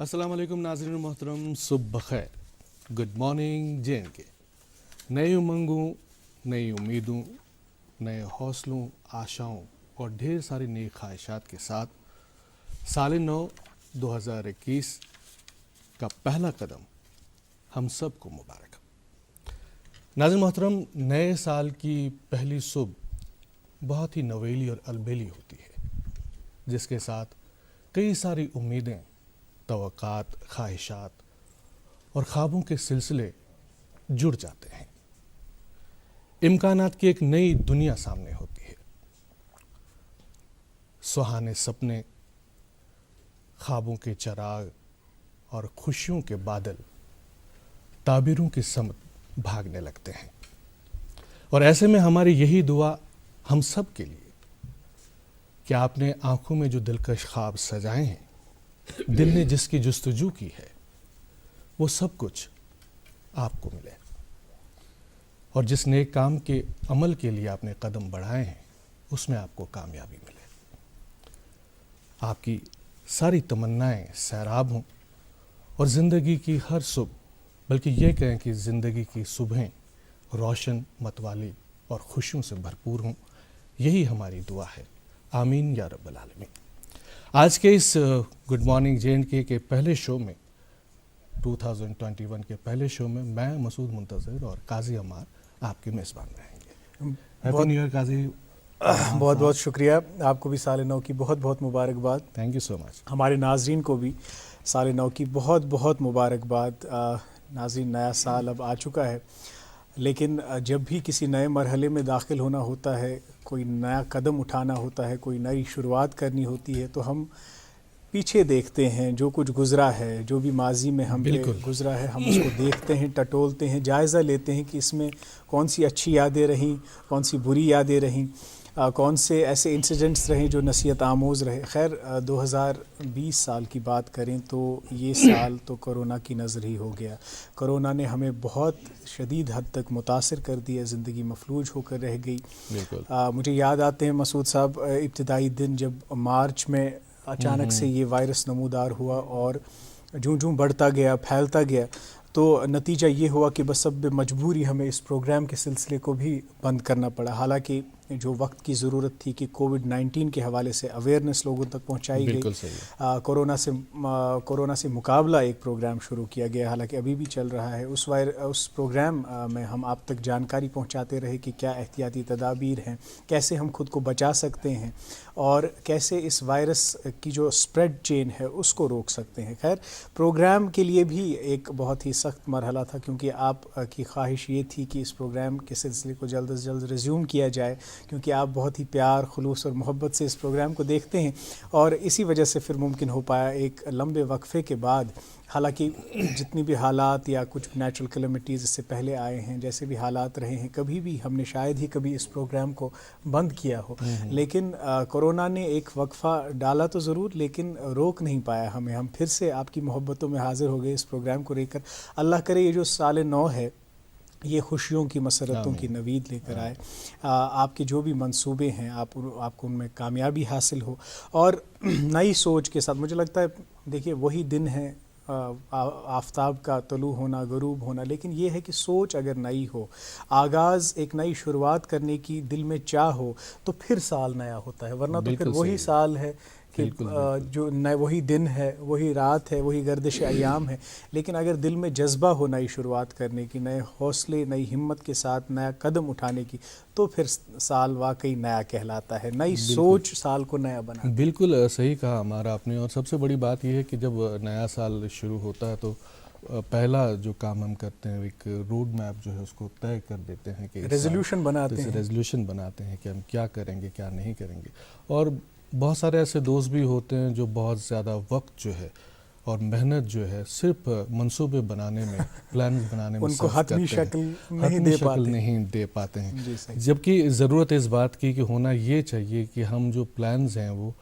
अस्सलाम वालेकुम नाज़रीन मोहतरम, सुबह बखैर, गुड मॉर्निंग JNK। नई उमंगों, नई उम्मीदों, नए हौसलों, आशाओं और ढेर सारी नई ख्वाहिशात के साथ साल नौ 2021 का पहला कदम हम सबको मुबारक। नाज़रीन मोहतरम, नए साल की पहली सुबह बहुत ही नवेली और अलबेली होती है, जिसके साथ कई सारी उम्मीदें, तवक्कात, ख्वाहिशात और ख्वाबों के सिलसिले जुड़ जाते हैं। इम्कानात की एक नई दुनिया सामने होती है। सुहाने सपने, ख्वाबों के चराग और खुशियों के बादल ताबीरों की समत भागने लगते हैं। और ऐसे में हमारी यही दुआ हम सब के लिए कि आपने आंखों में जो दिलकश ख्वाब सजाए हैं, दिल ने जिसकी जुस्तजू की है, वो सब कुछ आपको मिले। और जिस नेक काम के अमल के लिए आपने कदम बढ़ाए हैं, उसमें आपको कामयाबी मिले। आपकी सारी तमन्नाएं सैराब हों और ज़िंदगी की हर सुबह, बल्कि ये कहें कि ज़िंदगी की सुबहें रोशन, मतवाली और खुशियों से भरपूर हों। यही हमारी दुआ है। आमीन या रब्बल आलमीन। आज के इस गुड मॉर्निंग JNK के पहले शो में, 2021 के पहले शो में मैं मसूद मुंतज़िर और काजी अमार आपके मेज़बान रहेंगे। हैप्पी न्यू ईयर काजी। बहुत बहुत शुक्रिया। आपको भी साल नौ की बहुत बहुत मुबारकबाद। Thank you so much. हमारे नाजरीन को भी साल नौ की बहुत बहुत मुबारकबाद। नाजरीन, नया साल अब आ चुका है, लेकिन जब भी किसी नए मरहले में दाखिल होना होता है, कोई नया कदम उठाना होता है, कोई नई शुरुआत करनी होती है, तो हम पीछे देखते हैं। जो कुछ गुज़रा है, जो भी माजी में हम पे गुज़रा है, हम उसको देखते हैं, टटोलते हैं, जायज़ा लेते हैं कि इसमें कौन सी अच्छी यादें रहीं, कौन सी बुरी यादें रहीं, कौन से ऐसे इंसिडेंट्स रहे जो नसीहत आमोज़ रहे। खैर, 2020 साल की बात करें तो ये साल तो कोरोना की नज़र ही हो गया। कोरोना ने हमें बहुत शदीद हद तक मुतासिर कर दिया, ज़िंदगी मफलूज होकर रह गई। मुझे याद आते हैं मसूद साहब, इब्तिदाई दिन जब मार्च में अचानक से ये वायरस नमूदार हुआ और जूं बढ़ता गया, फैलता गया, तो नतीजा ये हुआ कि बस अब मजबूरी हमें इस प्रोग्राम के सिलसिले को भी बंद करना पड़ा। हालांकि जो वक्त की ज़रूरत थी कि कोविड-19 के हवाले से अवेयरनेस लोगों तक पहुंचाई गई, कोरोना से मुकाबला एक प्रोग्राम शुरू किया गया, हालांकि अभी भी चल रहा है। उस प्रोग्राम में हम आप तक जानकारी पहुंचाते रहे कि क्या एहतियाती तदाबीर हैं, कैसे हम खुद को बचा सकते हैं और कैसे इस वायरस की जो स्प्रेड चेन है उसको रोक सकते हैं। खैर, प्रोग्राम के लिए भी एक बहुत ही सख्त मरहला था, क्योंकि आप की ख्वाहिश ये थी कि इस प्रोग्राम के सिलसिले को जल्द से जल्द रिज्यूम किया जाए, क्योंकि आप बहुत ही प्यार, खुलूस और मोहब्बत से इस प्रोग्राम को देखते हैं। और इसी वजह से फिर मुमकिन हो पाया एक लंबे वक्फे के बाद। हालांकि जितनी भी हालात या कुछ नेचुरल कैलेमिटीज़ इससे पहले आए हैं, जैसे भी हालात रहे हैं, कभी भी हमने शायद ही कभी इस प्रोग्राम को बंद किया हो। लेकिन कोरोना ने एक वक्फ़ा डाला तो ज़रूर, लेकिन रोक नहीं पाया हमें। हम फिर से आपकी मोहब्बतों में हाज़िर हो गए इस प्रोग्राम को लेकर। अल्लाह करे ये जो साल नौ है, ये खुशियों की मसरतों की नवीद लेकर आए। आपके जो भी मंसूबे हैं, आपको उनमें कामयाबी हासिल हो और नई सोच के साथ। मुझे लगता है, देखिए, वही दिन है आफ़ताब का तलू होना, गरूब होना, लेकिन ये है कि सोच अगर नई हो, आगाज़ एक नई शुरुआत करने की दिल में चाह हो, तो फिर साल नया होता है। वरना तो फिर वही साल है कि जो नए, वही दिन है, वही रात है, वही गर्दिश अयाम है। लेकिन अगर दिल में जज्बा हो नई शुरुआत करने की, नए हौसले, नई हिम्मत के साथ नया कदम उठाने की, तो फिर साल वाकई नया कहलाता है। नई सोच साल को नया बना। बिल्कुल सही कहा हमारा आपने। और सबसे बड़ी बात यह है कि जब नया साल शुरू होता है तो पहला जो काम हम करते हैं, एक रोड मैप जो है उसको तय कर देते हैं कि रेजोल्यूशन बनाते हैं कि हम क्या करेंगे, क्या नहीं करेंगे। और बहुत सारे ऐसे दोस्त भी होते हैं जो बहुत ज़्यादा वक्त जो है और मेहनत जो है सिर्फ मंसूबे बनाने में, प्लान बनाने में उनको हतमी शक्ल नहीं दे पाते हैं। जबकि ज़रूरत इस बात की कि होना ये चाहिए कि हम जो प्लान्स हैं वो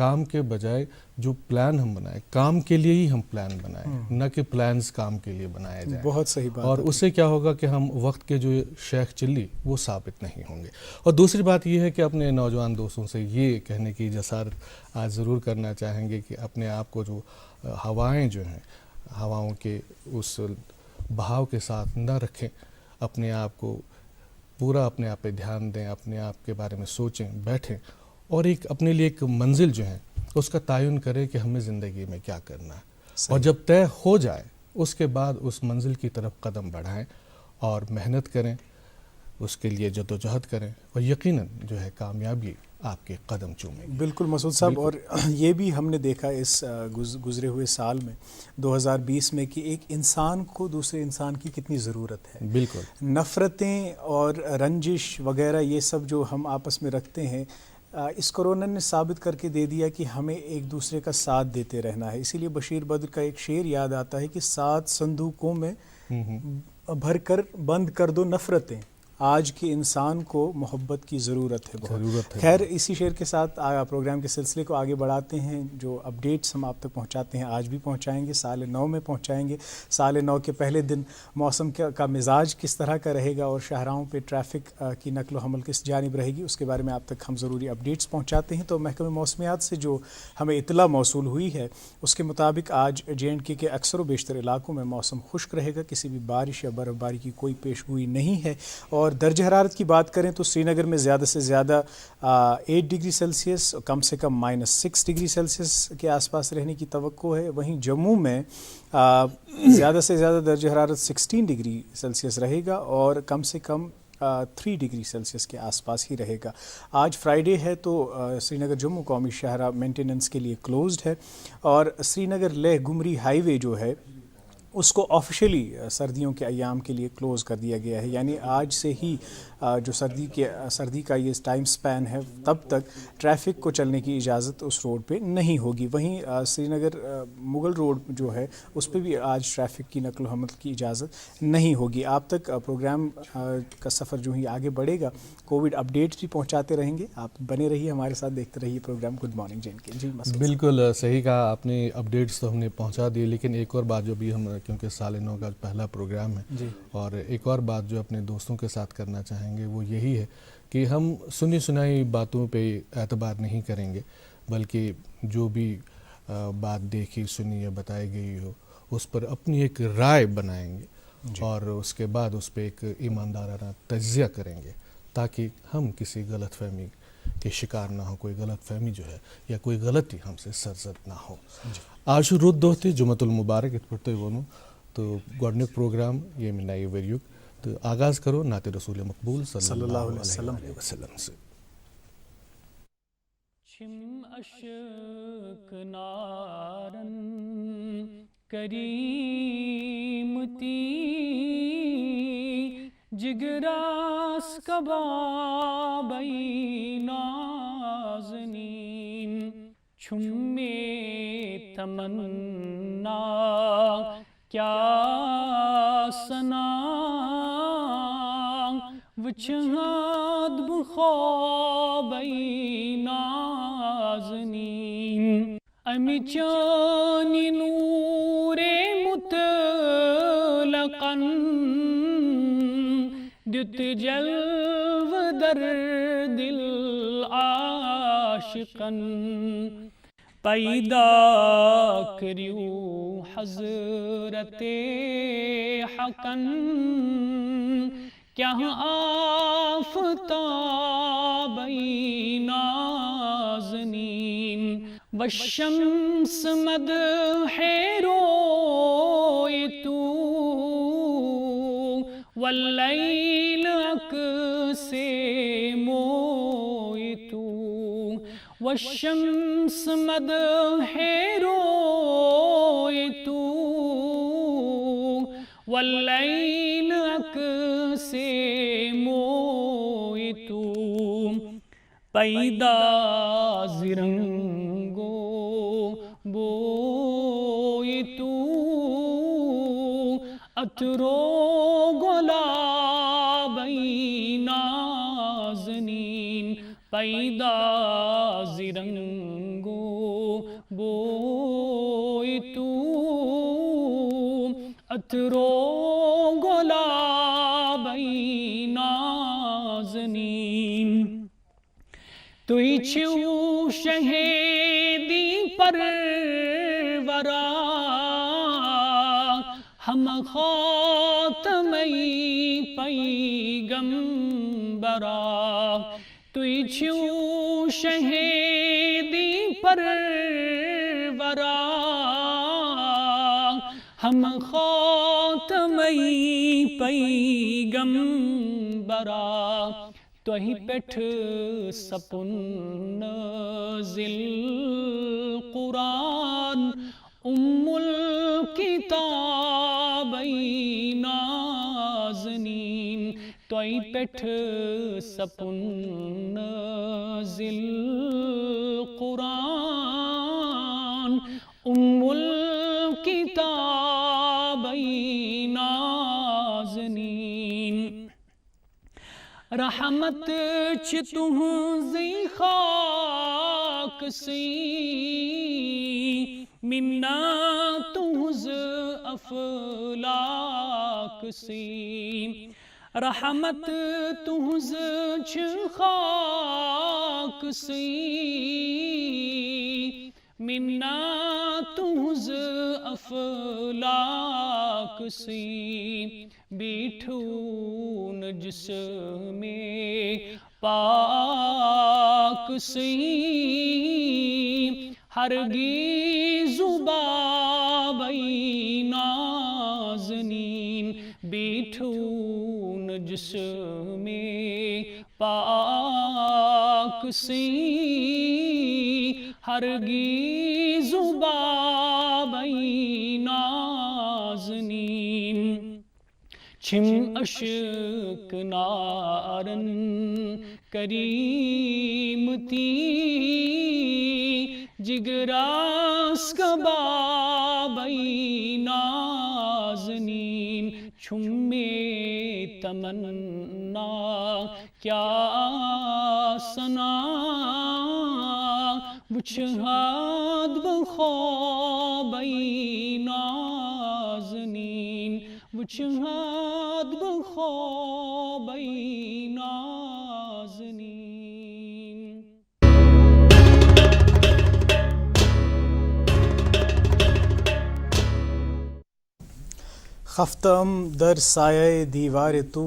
काम के बजाय जो प्लान हम बनाए, काम के लिए ही हम प्लान बनाए, न कि प्लान्स काम के लिए बनाए जाए। बहुत सही बात और है। उससे क्या होगा कि हम वक्त के जो शेख चिल्ली वो साबित नहीं होंगे। और दूसरी बात ये है कि अपने नौजवान दोस्तों से ये कहने की जसारत आज ज़रूर करना चाहेंगे कि अपने आप को जो हवाएं जो हैं, हवाओं के उस बहाव के साथ न रखें, अपने आप को पूरा अपने आप पे ध्यान दें, अपने आप के बारे में सोचें, बैठें और एक अपने लिए एक मंजिल जो है उसका तयन करें कि हमें ज़िंदगी में क्या करना है। और जब तय हो जाए उसके बाद उस मंजिल की तरफ कदम बढ़ाएं और मेहनत करें, उसके लिए जद्दोजहद करें और यकीनन जो है कामयाबी आपके कदम चूमेगी। बिल्कुल मसूद साहब, और ये भी हमने देखा इस गुज़रे हुए साल में 2020 में कि एक इंसान को दूसरे इंसान की कितनी ज़रूरत है। बिल्कुल। नफ़रतें और रंजिश वगैरह ये सब जो हम आपस में रखते हैं, इस कोरोना ने साबित करके दे दिया कि हमें एक दूसरे का साथ देते रहना है। इसीलिए बशीर बद्र का एक शेर याद आता है कि 7 संदूकों में भरकर बंद कर दो नफ़रतें, आज के इंसान को मोहब्बत की ज़रूरत है बहुत। खैर, इसी शेर के साथ प्रोग्राम के सिलसिले को आगे बढ़ाते हैं। जो अपडेट्स हम आप तक पहुंचाते हैं आज भी पहुंचाएंगे, 9:30 में पहुंचाएंगे। 9:30 के पहले दिन मौसम का मिजाज किस तरह का रहेगा और शाहराहों पे ट्रैफिक की नकलो हमल किस जानिब रहेगी, उसके बारे में आप तक हम ज़रूरी अपडेट्स पहुँचाते हैं। तो महकमे मौसमियात से जो हमें इतला मौसूल हुई है उसके मुताबिक आज JNK के अक्सर व बेशतर इलाकों में मौसम खुश्क रहेगा, किसी भी बारिश या बर्फ़बारी की कोई पेशगोई नहीं है। और दर्ज हरारत की बात करें तो श्रीनगर में ज़्यादा से ज़्यादा 8 डिग्री सेल्सियस, कम से कम -6 डिग्री सेल्सियस के आसपास रहने की तवक्को है। वहीं जम्मू में ज़्यादा से ज़्यादा दर्ज हरारत 16 डिग्री सेल्सियस रहेगा और कम से कम 3 डिग्री सेल्सियस के आसपास ही रहेगा। आज फ्राइडे है तो श्रीनगर जम्मू कौमी शाहरा मेंटेनेंस के लिए क्लोज्ड है और श्रीनगर लेह गुमरी हाईवे जो है उसको ऑफिशियली सर्दियों के अयाम के लिए क्लोज़ कर दिया गया है। यानी आज से ही जो सर्दी का ये टाइम स्पैन है तब तक ट्रैफिक को चलने की इजाज़त उस रोड पे नहीं होगी। वहीं श्रीनगर मुगल रोड जो है उस पे भी आज ट्रैफिक की नकल हमल की इजाज़त नहीं होगी। आप तक प्रोग्राम का सफ़र जो ही आगे बढ़ेगा, कोविड अपडेट्स भी पहुँचाते रहेंगे। आप बने रहिए हमारे साथ, देखते रहिए प्रोग्राम गुड मॉर्निंग JNK। जी बिल्कुल सही कहा आपने, अपडेट्स तो हमने पहुँचा दिए, लेकिन एक और बात जो भी हम, क्योंकि 9:30 का पहला प्रोग्राम है जी, और एक और बात जो अपने दोस्तों के साथ करना चाहेंगे वो यही है कि हम सुनी सुनाई बातों पे एतबार नहीं करेंगे, बल्कि जो भी बात देखी सुनी या बताई गई हो उस पर अपनी एक राय बनाएंगे और उसके बाद उस पर एक ईमानदाराना तज्ज़िया करेंगे ताकि हम किसी गलत फहमी के शिकार ना हो, कोई गलत फहमी जो है या कोई गलती हमसे सरजद ना हो। आशु रुद दोस्ती जुमतुल मुबारक इतपड़ते वोनु तो गॉडनेक प्रोग्राम ये मिनाई वेरियुक तो आगाज़ करो नाते रसूल मकबूल सल्लल्लाहु अलैहि वसल्लम से। छिम अशक नारन करीमती जिगरास कबाबई नाज़नीन छुम्मे तमन्ना क्या सना वचहाद बुखाबई नाज़नीन अमिचानी नूरे मुतलकन दुत जल्व दर दिल आशिकन पैदा करियो हज़रते हकन क्या आफ़ताबई नाज़नीन वशम्स मदहे रोए तू वल्लैल अक़से मोए तू वशम्स मदहे रोए तू वल्लैल अक़से मोए तू पैदा ज़िरंगो बोए तू अतरो गुलाबई नाज़नीन पैदा जिरंगो बोई तू अतरो गुलाबई नाज़नीन तुई छिऊ शहेदी परवरा हम खातमई पैगंबरा तुई छिऊ शहेदी परवरा हम खातमई पैगंबरा तोही पेठ सपुन जिल कुरान उम्मुल किताबई नाज़नीन तोही पेठ सपुन जिल कुरान उम्मुल किताबई नाज़नीन रहमत च तुहज़ी खाक सी मिन्ना तुहज़ अफलाक सी रहमत तुहज़ च खाक सी मिन्ना तुहज़ अफलाक सी बीठून जिसमें पाक सी हरगिज़ ज़ुबाबई नाज़नीन बीठून जिसमें पाक सी हरगिज़ ज़ुबाबई नाज़नीन छिम अशक नारन करीमती जिगरास कबाबई नाज़नीन छुम्मे तमन्ना क्या सना बुछहाद बख्वाबई नाज़नीन बुछहाद बख्वाबई नाज़नीन खफ्तम दर साये दीवार तू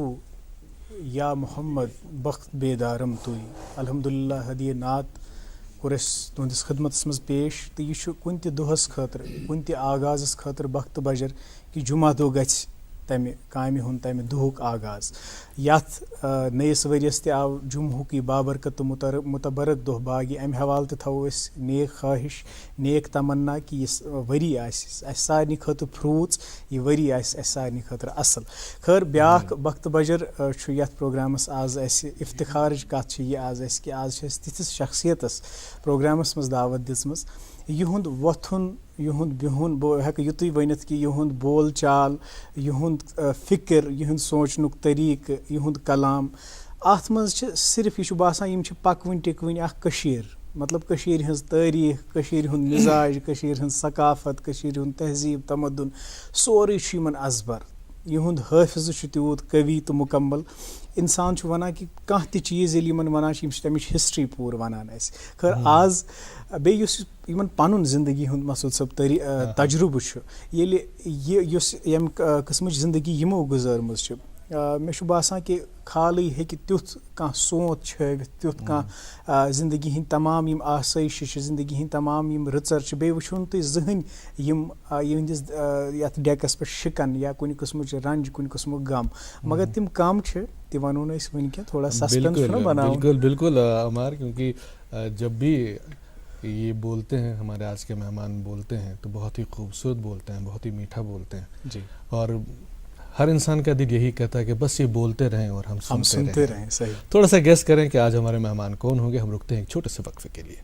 या मोहम्मद बख्त बेदारम तुई अल्हम्दुलिल्लाह हदिय नात कुरस तुंदिस खिदमत मज पेश तो यह कुन दोहस खतर कुन आगाज़ खतर बख्त बजर कि जुमा दो गछ तमि कामि हुन तमि दुहुक आगाज़ यथ नयस वरियस ते आव जुमहुक बाबरकत मुतबरक दोह बागी अमि हवाल ते थो नेक ख्वाहिश नेक तमन्ना कि यह वरी सारे खतर फ्रूट्स यह वरी सारे खतर असल खैर ब्याख बख्त बजर यथ प्रोग्रामस आज इफ्तिखारच कथ यह आज कि आज तिथिस शख्सियतस प्रोग्रामस मज दावत दिसमस युहुंद वथुन युहुंद बिहुन बह हेक युतुय वनित कि युहुंद बोल चाल युहुंद फिक्र युहुंद सोचनुक तरीक युहुंद कलाम अथ मज सिर्फ यह बासान यम पकवन टिकवन अख कशीर मतलब कशीर हंस तारीख कशीर हुंद मिजाज कशीर हंस सकाफत कशीर हुंद तहजीब तमद्दुन सोरे यमन अजबर युहुंद हाफिज त्यूत कवि तो मुकम्मल इंसान वनान कि कह ति चीज़ वनान तमिच हिस्ट्री पूर वनान खैर आज बेन पनुन जिंदगी हुंद मसूद सब तजुर्बे यम किस्म जिंदगी यमो गुजरमज मे बासान कि खाली हेकि तियुथ कह सोच छवित तियुथ कह जिंदगी हिंद तमाम यम आसाइश जिंदगी हिंद तमाम यम रचर बे वुछुन तुम जहन यम यहंदिस यथ डेकस पे शिकन या कुन किस्म रंज कुन किस्म गम मगर तिम कम ति वनो वन थोड़ा सस्पेंस बनाओ बिल्कुल बिल्कुल अमार क्योंकि जब भी ये बोलते हैं हमारे आज के मेहमान बोलते हैं तो बहुत ही खूबसूरत बोलते हैं बहुत ही मीठा बोलते हैं जी और हर इंसान का दिल यही कहता है कि बस ये बोलते रहें और हम सुनते रहें। सही थोड़ा सा गेस करें कि आज हमारे मेहमान कौन होंगे। हम रुकते हैं एक छोटे से वक्फे के लिए।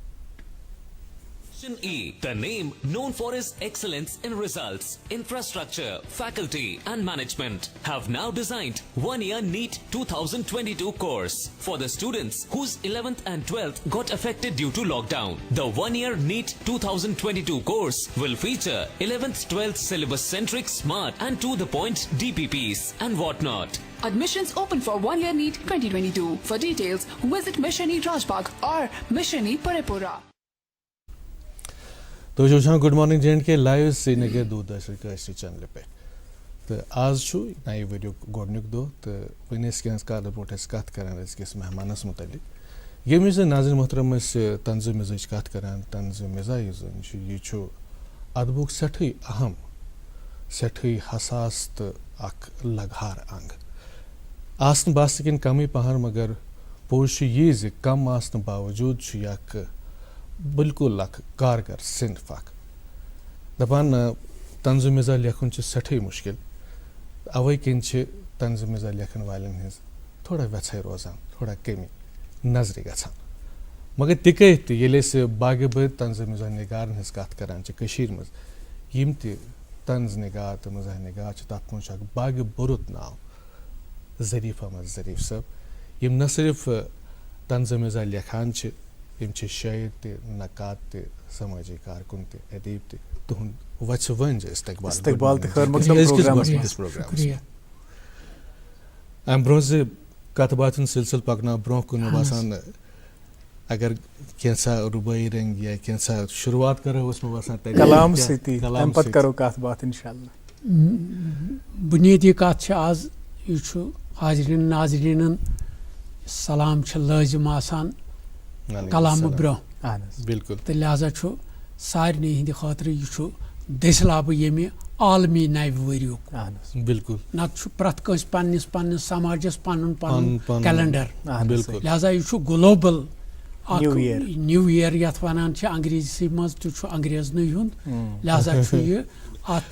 E, the name known for its excellence in results, infrastructure, faculty and management, have now designed 1-year NEET 2022 course for the students whose 11th and 12th got affected due to lockdown. The 1-year NEET 2022 course will feature 11th, 12th syllabus-centric, smart and to-the-point DPPs and whatnot. Admissions open for 1-year NEET 2022. For details, visit Mission E Rajbagh or Mission E Parepura. तो जो good morning J and के live Srinagar Doordarshan Kashmir channel पे तो आज छु नई video गोडनुक दो तो वनस कह ब्रोट कत कर अस मेहमानस मुतलिक यमिस नाज़रीन मोहतरम तंज़ मिज़ाज कत कर तंज़ मिज़ाज यह अदबुक सठी अहम सठी हसास तो लगहार अंग आसन बास कमी पहन मगर पोज यह कम आसन बावजूद यह बिल्कुल कारगर सिनफ दपान तंज़ मिज़ा लेखन सठी मुश्किल अवे किन तंज़ मिज़ा लेखन वालन हज थोड़ा व्यथाई रोजान थोड़ा कमी नजर गसान मगर तिकत ये बाग बद तंज़ मिज़ा निगारन हज कत करान मज यम तंज़ निगार तो मज़ा निगार तथ मज बाग बुरुत नाव ज़रीफ अहमद ज़रीफ साहब यम न सिर्फ तंज़ मिज़ा लेखान यम शायर त नकात त समाजी कारकुन त अदीब त तुहद वच वन इस्तकबाल अम ब्रोह से कत बातन सिलसिल पकना ब्रोह कुन बसान अगर कैसा रुबाई रंग या कैसा शुरुआत करो उसमें बसान कलाम सिती हम पत करो कत बात इंशाल्लाह बुनियादी कत आज यह हाजरीन नाजरीन सलाम लाजिम आसान कलाम ब्रो बिल्कुल तो लिहाजा सारे हंद खातर यह दसलाब ये आलमी नव वरियुक बिल्कुल नत प्रत कंस पन्निस पन्निस समाजस पन पन कैलेंडर बिल्कुल लिहाजा यह ग्लोबल न्यू ईयर यथ वनान अंग्रेजी मज तो अंग्रेजन हुंद लिहाजा यह अत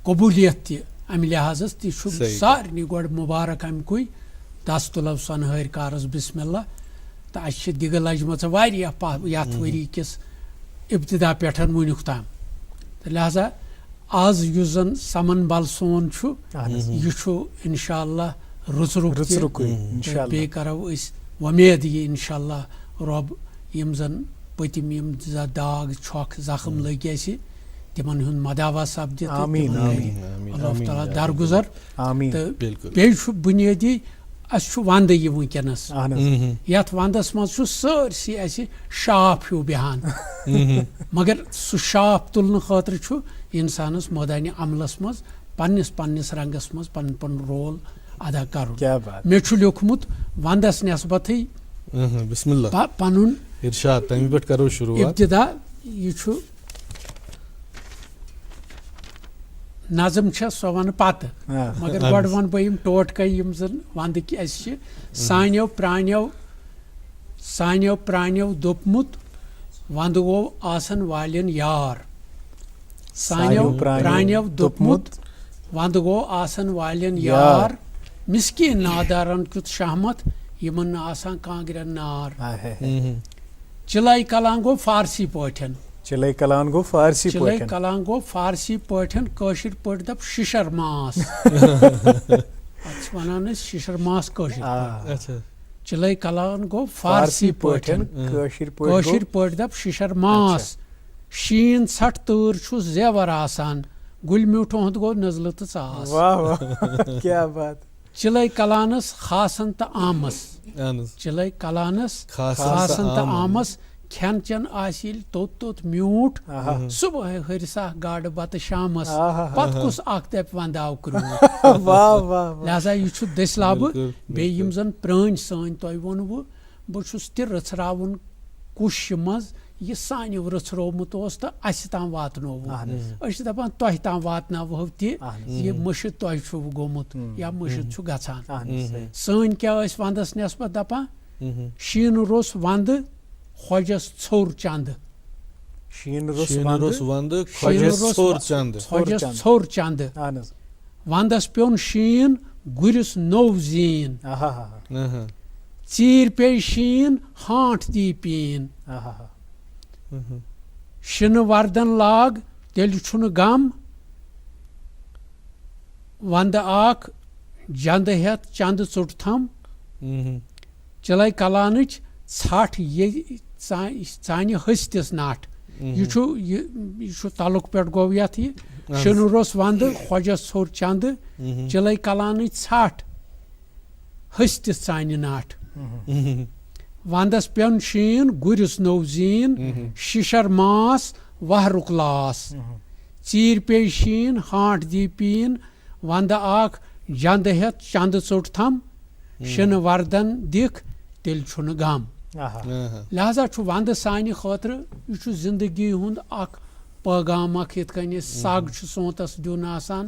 कबूलियत तमि लिहाज तह सारे गोड मुबारक अमुक 10 तुलव सनहर कारस बिस्मिल्लाह तो अस दिग लजम यथ वरी किस इब्तदा पे वुनुक ताम तो लिहाजा आज युस जन समन बल सोन यह इंशाअल्लाह रुच रुक बे करो वमेद ये इंशाअल्लाह रब यम जन पतिम यम दाग छख जख्म लगे तिमन हुन मदावा सपदि अल्लाह ताला दरगुजर तो बे बुनियादी अस वंद यह वनकस यथ वंदस मज सरसी अस शाफ हूँ बेहान मगर सह शाफ तुलने खातर इंसानस मैदान अमलस मज पन्निस पन्निस रंगस मज पन पन रोल अदा कर मे लिखमुत वंदस नस्बत बिस्मिल्लाह पनुन इरशाद तमी पे करो शुरुआत इब्तिदा यह नज़म सो वन पत मगर गड वन बह टोटक यम जन वंद सान्यो प्राण्यो दोपमुत वंद गो आसन वालिन यार सान्यो प्राण्यो दोपमुत वंद गो आसन वालिन यार मिस्कीन नादारन कुत शहमत यमन आसान कांग्रेन नार चिलाई कलां गो फारसी पठन चिलाई कलान गो फारसी पठन कशिर पट दप शिशर मास वन शिशर मास कशिर चिलाई कलान गो फारसी पठन कशिर पट दप शिशर मास शीन सठ तूर जेवर आसान गुल म्यूठ हद गो नजल तो चास क्या बात चिलाई कलानस खासन तो आमस चिलाई कलानस खासन तो आमस खेन चन आसिल तोत म्यूठ सुबह हरसा गाड़ बत शामस पत कुस अख दप वंद आव क्रू लिहाजा यह दसलाब बे यम जन प्रान सान तह वोन बहुस तह रचरावन कुश मज यह सान रचरोमुत तो अस ताम वातनोव दपान तह ताम वातनाव तह मशद तह गोमुत या मशद गसान सान क्या वंदस नस्बत दपान शीन रोस वंद खोजस छोर चंद शीन रोस वंद खोजस छोर चंद वंदस प्योन शीन गुरिस नौ जीन चीर पे शीन हांठ दी पीन शिन वर्दन लाग तेल छुन गम वंद आख जंद हेत चंद चुट थम चलै कलानच छठ ये चानि हस्तिस नाट यह तलुक पे गो यथ यह शिन रोस वंद खोजस छोर चंद चलै कलान छठ हस्तिस चानि नाट वंदस पेन शीन गुरिस नौ जीन शिशर मास वहरुक लास चीर पे शीन हाट दी पीन वंद आख जंद हेत चंद चोट थम शिन वर्दन दिख तेल छुन गम लिहाजा वंद सानि खतर यह जिंदगी हुंद अख पैगाम अख यथ कन सग सोतस दिन आसान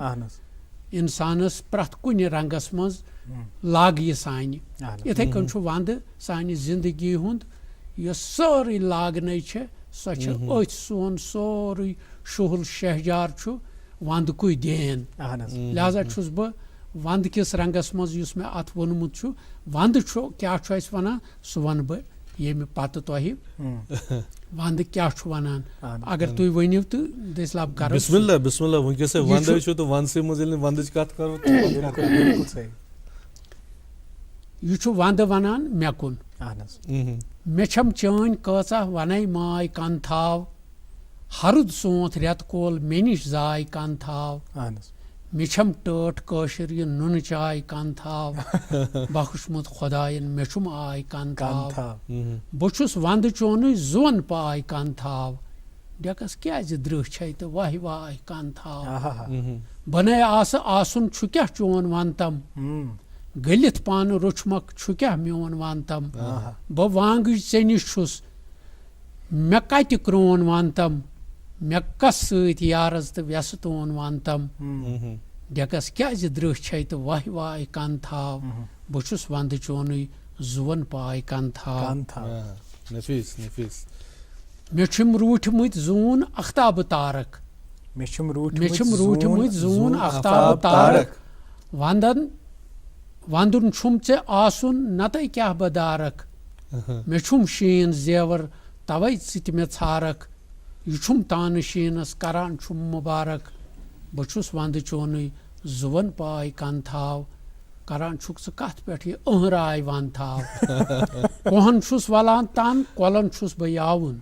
इंसानस प्रथ कुन रंगस मज लाग यह सानि इथे कन वंद सानि जिंदगी हुंद यह सारी लागन सो अथ सोन सोरे शुहुल शहजार वंद कुय देन लिहाजा छुस बह वंद किस रंगस मज युस मे अत वोनमुत वंद क्या वन सह वन बह ये पत तुह वंद क्या वनान अगर तुम वनिव तो दस्लब कर बिस्मिल्लाह बिस्मिल्लाह वंकस वंद तो वंद से मज वंद कत कर यह वंद वनान मे कुन मे छम चान कचा वन माय कन थाव हरुद सोत रेत कोल मे निश जाय कन थाव मे छम टट कशर यह नुन चाय कन थाव बख्शमुत खुदायन मे छुम आय कन थाव बहुस वंद चोन जोन पाय कन थाव डेकस क्या द्रह तो वाह वाह कन थाव बने आसन क्या चोन वंतम गलित पान रोचमक क्या मोन वंतम बह वांग ऐ निश मे कत क्रोन वंतम मे कस सत यारस तो व्यस तोन वंतम डेकस क्या द्रह तो वाह वाह कन थाव बहुस वंद चोन जोन पाय कन थाव मे छुम रूठमुत जून अख्ताब तारक मे छुम रूठमुत जून अख्ताब तारक वंदन छुम ऐ आसुन नत क्या बदारक मे छुम शीन जेवर तवै सित मे छारक यह छुम तान शीनस करान छुम मुबारक बहुस वंद चोन जुवन पाय कन थाव करान छुक स कथ पे अहराय वन थाव कोहन छुस वलान तान कोलन छुस बयावन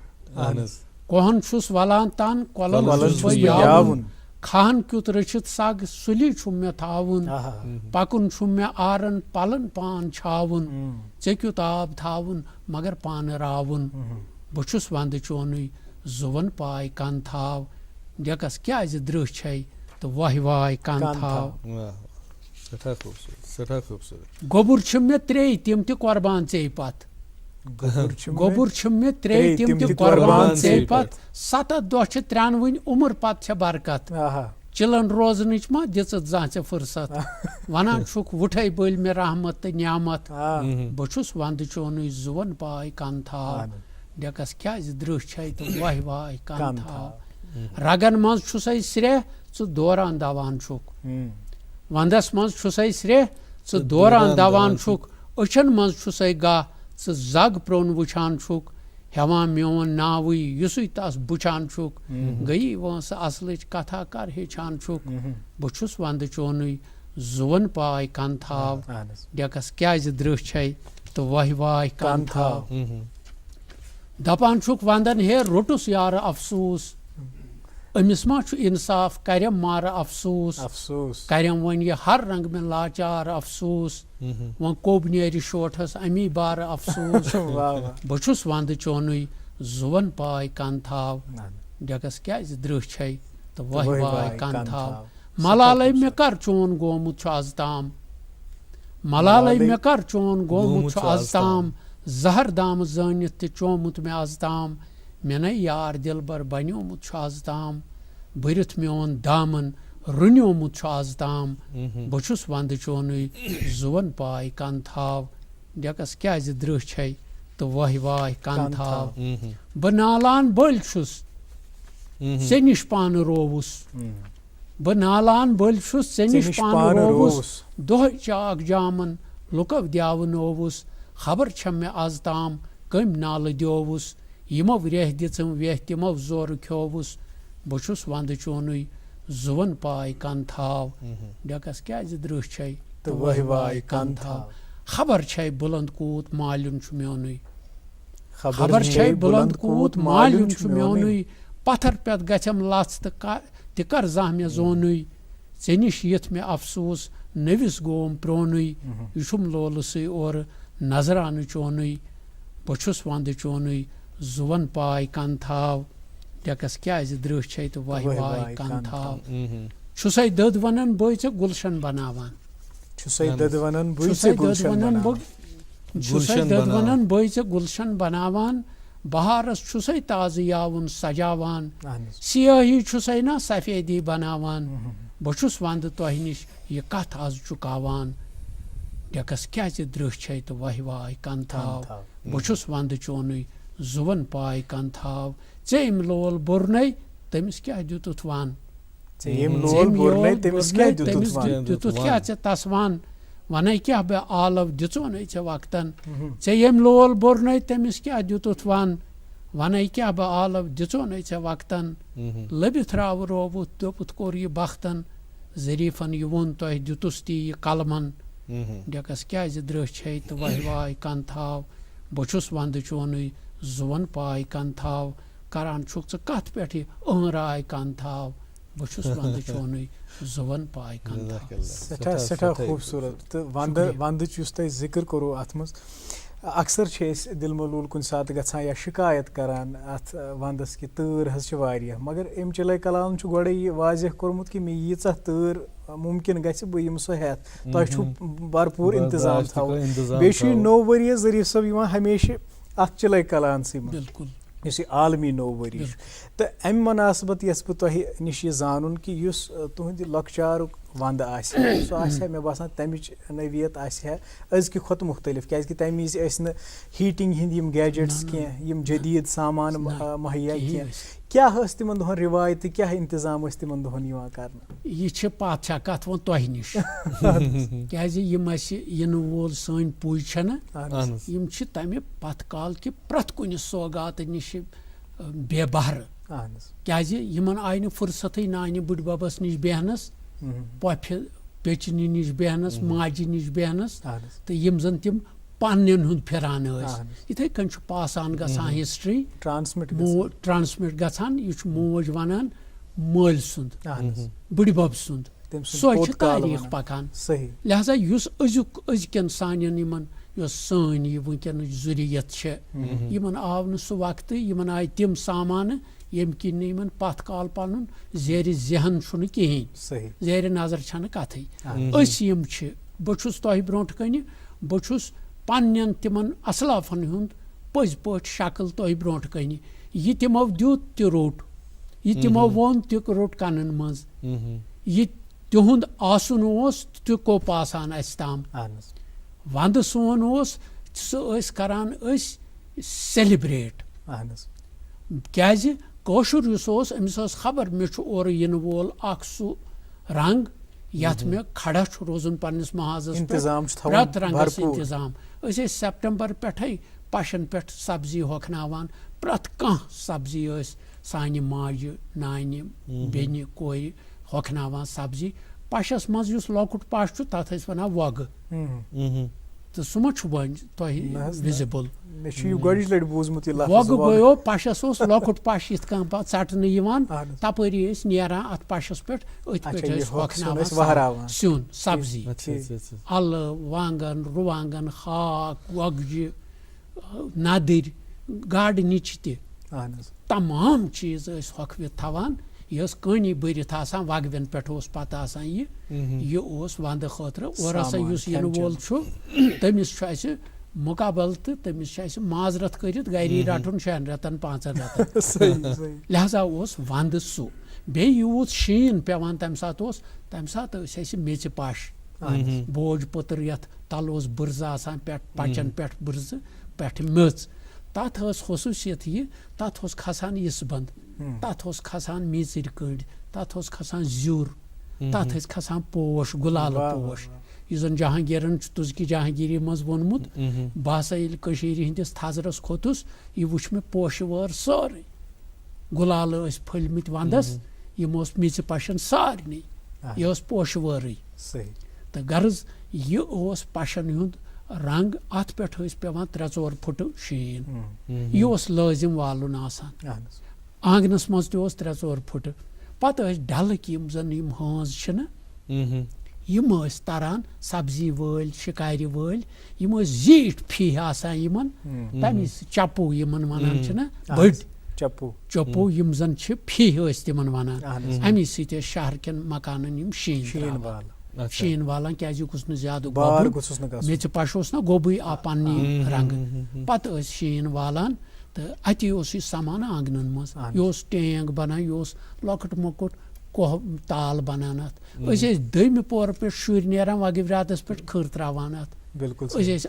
कोहन छुस वलान तान कोलन छुस बयावन खान क्युत रचित सग सुली छुम मे थावन पकुन छुम मे आरन पलन पान छावन ऐ क्युत आब थावन मगर पान रावन बहुस वंद चोन जुवन पाय कन थाव डेकस क्या द्रह तो वाह वाह कन थाव गोबुर मे त्रे तिम त कुर्बान ऐ पत गोबुर मे त्रे तिम त कुर्बान ऐ पत 7 दह 93 उम्र पत बरकत चिलन रोजन मा दित जा फुर्सत वनान उठे बल मे रहमत तो नियामत बहुस वंद चोन जुवन पाय कन थाव डेकस क्या द्रह तो वाह वाह कन थाव रगन मज स्रे च दौरान दवान वंदस मज स्रे च दौरान दवान अचन मज गाह च जग प्रोन वुचान हेवान मोन नावई युसुई तस बुचान गई वंस असल कथा कर हेचान बहुस वंद चोन जुवन पाय कन थाव डेकस क्या द्रह तो वाह वाह कन थाव दपान वंदन हे रोटुस यार अफसूस अमिस मा इंसाफ करम मार अफसूस करम वन यह हर रंग में लाचार अफसूस वन कोब नेरि शोठस अमी बार अफसूस बहुस वंद चोन जुवन पाय कन थाव डेकस क्या द्रह तो वाह वाह कन थाव मलाल मे कर चोन गोमुत आज ताम मलाल मे कर चोन गोमुत आज ताम जहर दाम जानित ते चोमुत मे आज ताम मे न यार दिलबर बन्योमुत आज ताम भरित मोन दामन रुन्योमुत आज ताम बहुस वंद चोन जुवन पाय कन थाव डेकस क्या द्रह तो वाह वाह कन थाव बह नालान बल ऐ निश पान रोवुस बह नालान बल ऐ निश पान रोवुस दोह चाक जामन लुकव द्याव नोवुस खबर छम मे आज ताम कम नाल द्योवुस यमो रेह दिचम वेह तिमो जोर ख्योवुस बछुस वंद चोनुई जुवन पाय कन थाव डकस क्या द्रह छै तो वह वाय कन थाव खबर छै बुलंद कूत माल्युन छु म्योनुई खबर छै बुलंद कूत माल्युन छु म्योनुई पत्थर पेत गछम लाच त कर जा मे जोनुई चेनिश यथ में अफसोस नविस गोम प्रोनुई युषुम लोलसै और नजरान चोनुई बछुस वंद चोनुई जुवन पाय कन थाव डकस क्या द्रह छै तो वह वाय कन थाव छुसै दद वनन बोय छ गुलशन बनावान छुसै दद वनन बोय छ गुलशन बनावान बहारस छुसै ताज यावन सजावान सियाही छुसै ना सफेदी बनावान बछुस वंद तोह निश ये कथ आज चुकावान डकस क्या द्रह छै तो वह वाय कन थाव बछुस वंद चोनुई जुवन पाय कन थाव चेम लोल बुरनै तमिस क्या दितुत वान चेम लोल बुरनै तमिस क्या दितुत क्या छ तसवान वनै क्या बे आलव दिचोनै छ वक्तन चेम लोल बुरनै तमिस क्या दितुत वान वनै क्या बे आलव दिचोनै छ वक्तन लबित राव रोबुत दोपुत कोर ये बख्तन जरीफन युवन तोह दितुस्ती कलमन डकस क्या द्रह छै तो वह वाय कन थाव बछुस वंद चोनुई जुवन पाय कन थाव करान छुक च कथ पेठी राय कन थाव बछुस वंद चोनुई जुवन पाय कन थाव सठा खूबसूरत तो वंद चुस तय जिक्र करो अथ मस अक्सर दिल मलूल कुन सात गछान या शिकायत करान अथ वंदस कि तूर हज वारिया मगर एम चले कलाम छु गोड़े ये वाजह कोरमुत कि मे यीचा तूर मुमकिन गछ ब यम सो हेत तोह छु भरपूर इंतजाम थाव बेशी 9 वरिय जरीफ सब यहां हमेशा अथ चले कलान सी बिल्कुल इस आलमी 9 वरी तो अम मुनासबत यस बह तोह निश जानन कि युस तुहद लकचार वंद सो मे बासान तमिच नवियत अजक खुद मुख्तलिफ क्या तम विज हीटिंग हिंद गैजेट्स कह जदीद सामान मुहैया कह क्या तिमन दोहन रिवायत क्या इंतजाम तिमन दोहन कर यह पत कत वो तह निश क्या इन वोल सन पुज तमें पत काल कि प्रत कुन सौगात निश बेबहर क्या आय फुर्सत नानि बुढ़बबस निश बेहनस पफि पेचनि निश बेहनस माजि निश बेहनस तो यम जन तिम पन्न हुंद फिरान इथे कन पासान गसान हिस्ट्री ट्रांसमिट गसान यह मोज वनान मल सुंद बुढ़बब सुंद सो तारीख पकान लिहाजा युस अजकन सान सन यह वनकन जुरियत आव न सह वक्त यमन आय तिम सामान यम किन पत काल पन जेर जहन कहें जेर नजर छन कथई बहुस तह ब्रोट कन बहुस पन्न तिमन असलाफन हुंद पज पट शक्ल तह ब्रोट कन यह तिमो दित त रोट यह तिमो वोन त रोट कनन मज यह तिहुंद आसन तह कोप आसान अस ताम वंद सोन सह करान सेलिब्रेट क्या कौशुर अमिस खबर मे और इन वोल सह रंग यथ में खड़ा रोजन पन्निस महाजस प्रत रंगस इंतजाम सेप्टेम्बर पे पशन पे सब्जी होखनावान प्रत कह सब्जी सान माज नानि बेनि कोर होखनावान सब्जी पशस मज युस लकुट पश तथ वनान वग तो सह मा वन तह विजिबल वग गो पशस लकुट पश इत चटन तपरी नेरान अत पशस पे होखनावान सिन सब्जी अल वांगन रुवांगन हाक वगजि नदर गाड़ निच तमाम चीज होखवित थवान यह कनी बरित वगवन पे पत यह वंद खतर और इन वोल तमिस मुकाबल तो तमिस माजरत कर गरी रटन 6 रतन 5 रतन लिहाजा वंद सह बे यूत शीन पेवान तम सात मेच पश बोज पुतर ये तल बुर्ज आसान पे पचन पे बुर्ज पे मेच तथ खसूसियत यह तथ खसान इस बंद तथ खसान मीचर कंड तथ खसान ज्यूर तथ खसान पोश गुलाल पोश यह जन जहांगीरन तुजकी जहांगीरी मज वोनमुत बह हसा हंदिस थजरस खोतुस यह वुच मे पोश वर सारे गुलाल फलमित वंदस यम मिच पशन सारे यह पोश वर तो गर्ज यह पशन हुंद रंग अत पे पेवान 3-4 फुट शीन यह लाजिम वालन आंगनस मज 3-4 फुट पत डलक यम जन यम हांज यम तरान सब्जी वल शिकारी वल यम जीठ फी आसान यमन तमी चपू यमन वनान बड़ चपू यम जन फी तिमन वनान अमी सत शहर कन मकानन यम शीन वालान क्या ज्यादा मेच पश ना गोबी आ पन्नी रंग पत शीन वालान तो अति सामान आंगनन मज यह टैंक बनान यह लकट मकुट कोह ताल बनान दम पोर पे शुर नेरान वगैरह पे खर त्रावान बिल्कुल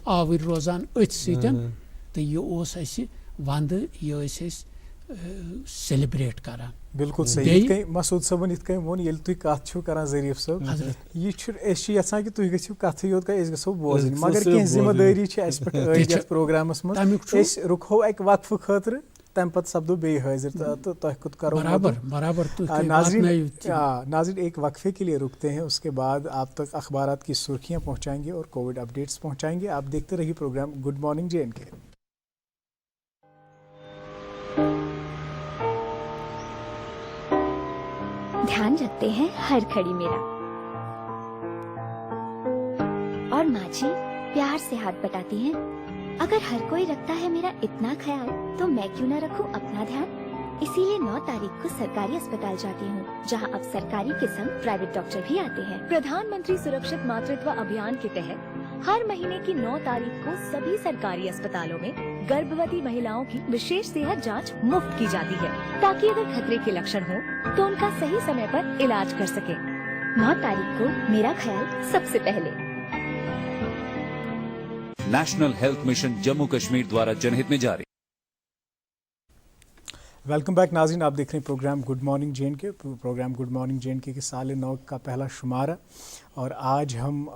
आवर रोजान अथ सतन तो यह वंद यह सेलिब्रेट करान बिल्कुल सही मसूद सबन इत वो ये तुम कत कर जरीफ सब यह यहां कि तुम गो कथ योत गो बोजन मगर कह जिम्मेदारी पे प्रोग्रामस मज रुको अक वक्फ खतर तम पत सपदो बे हाजिर तो तुम करो बराबर नाज़रीन एक वक्फे के लिए रुकते हैं, उसके बाद आप तक अखबारात की सुर्खियां पहुंचाएंगे और कोविड अपडेट्स पहुंचाएंगे। आप देखते रहिए प्रोग्राम गुड मॉर्निंग JNK। ध्यान रखते हैं हर घड़ी मेरा, और माँ जी प्यार से हाथ बटाती हैं। अगर हर कोई रखता है मेरा इतना ख्याल, तो मैं क्यों न रखूं अपना ध्यान। इसीलिए 9 तारीख को सरकारी अस्पताल जाती हूँ, जहाँ अब सरकारी के संग प्राइवेट डॉक्टर भी आते हैं। प्रधानमंत्री सुरक्षित मातृत्व अभियान के तहत हर महीने की 9 तारीख को सभी सरकारी अस्पतालों में गर्भवती महिलाओं की विशेष सेहत जांच मुफ्त की जाती है, ताकि अगर खतरे के लक्षण हो तो उनका सही समय पर इलाज कर सके। 9 तारीख को मेरा ख्याल सबसे पहले। National health mission Jammu Kashmir द्वारा जनहित में जारी। वेलकम बैक नाज़रीन, आप देख रहे हैं program good morning JNK। Program good morning JNK के साल 9 का पहला शुमारा, और आज हम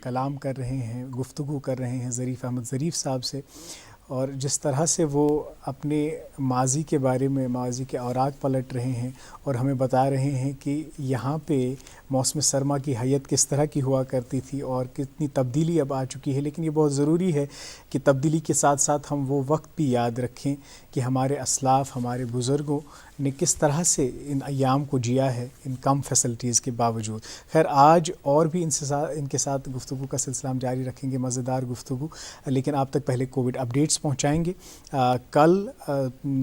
कलाम कर रहे हैं, गुफ्तगू कर रहे हैं ज़रीफ़ अहमद ज़रीफ़ साहब से, और जिस तरह से वो अपने माजी के बारे में, माजी के औराक पलट रहे हैं और हमें बता रहे हैं कि यहाँ पे मौसम सरमा की हैयत किस तरह की हुआ करती थी और कितनी तब्दीली अब आ चुकी है। लेकिन ये बहुत ज़रूरी है कि तब्दीली के साथ साथ हम वो वक्त भी याद रखें कि हमारे असलाफ़, हमारे बुज़ुर्गों ने किस तरह से इन अयाम को जिया है इन कम फैसिलिटीज़ के बावजूद। खैर, आज और भी इनके साथ गुफ्तगू का सिलसिला हम जारी रखेंगे, मज़ेदार गुफ्तगू, लेकिन आप तक पहले कोविड अपडेट्स पहुँचाएँगे। कल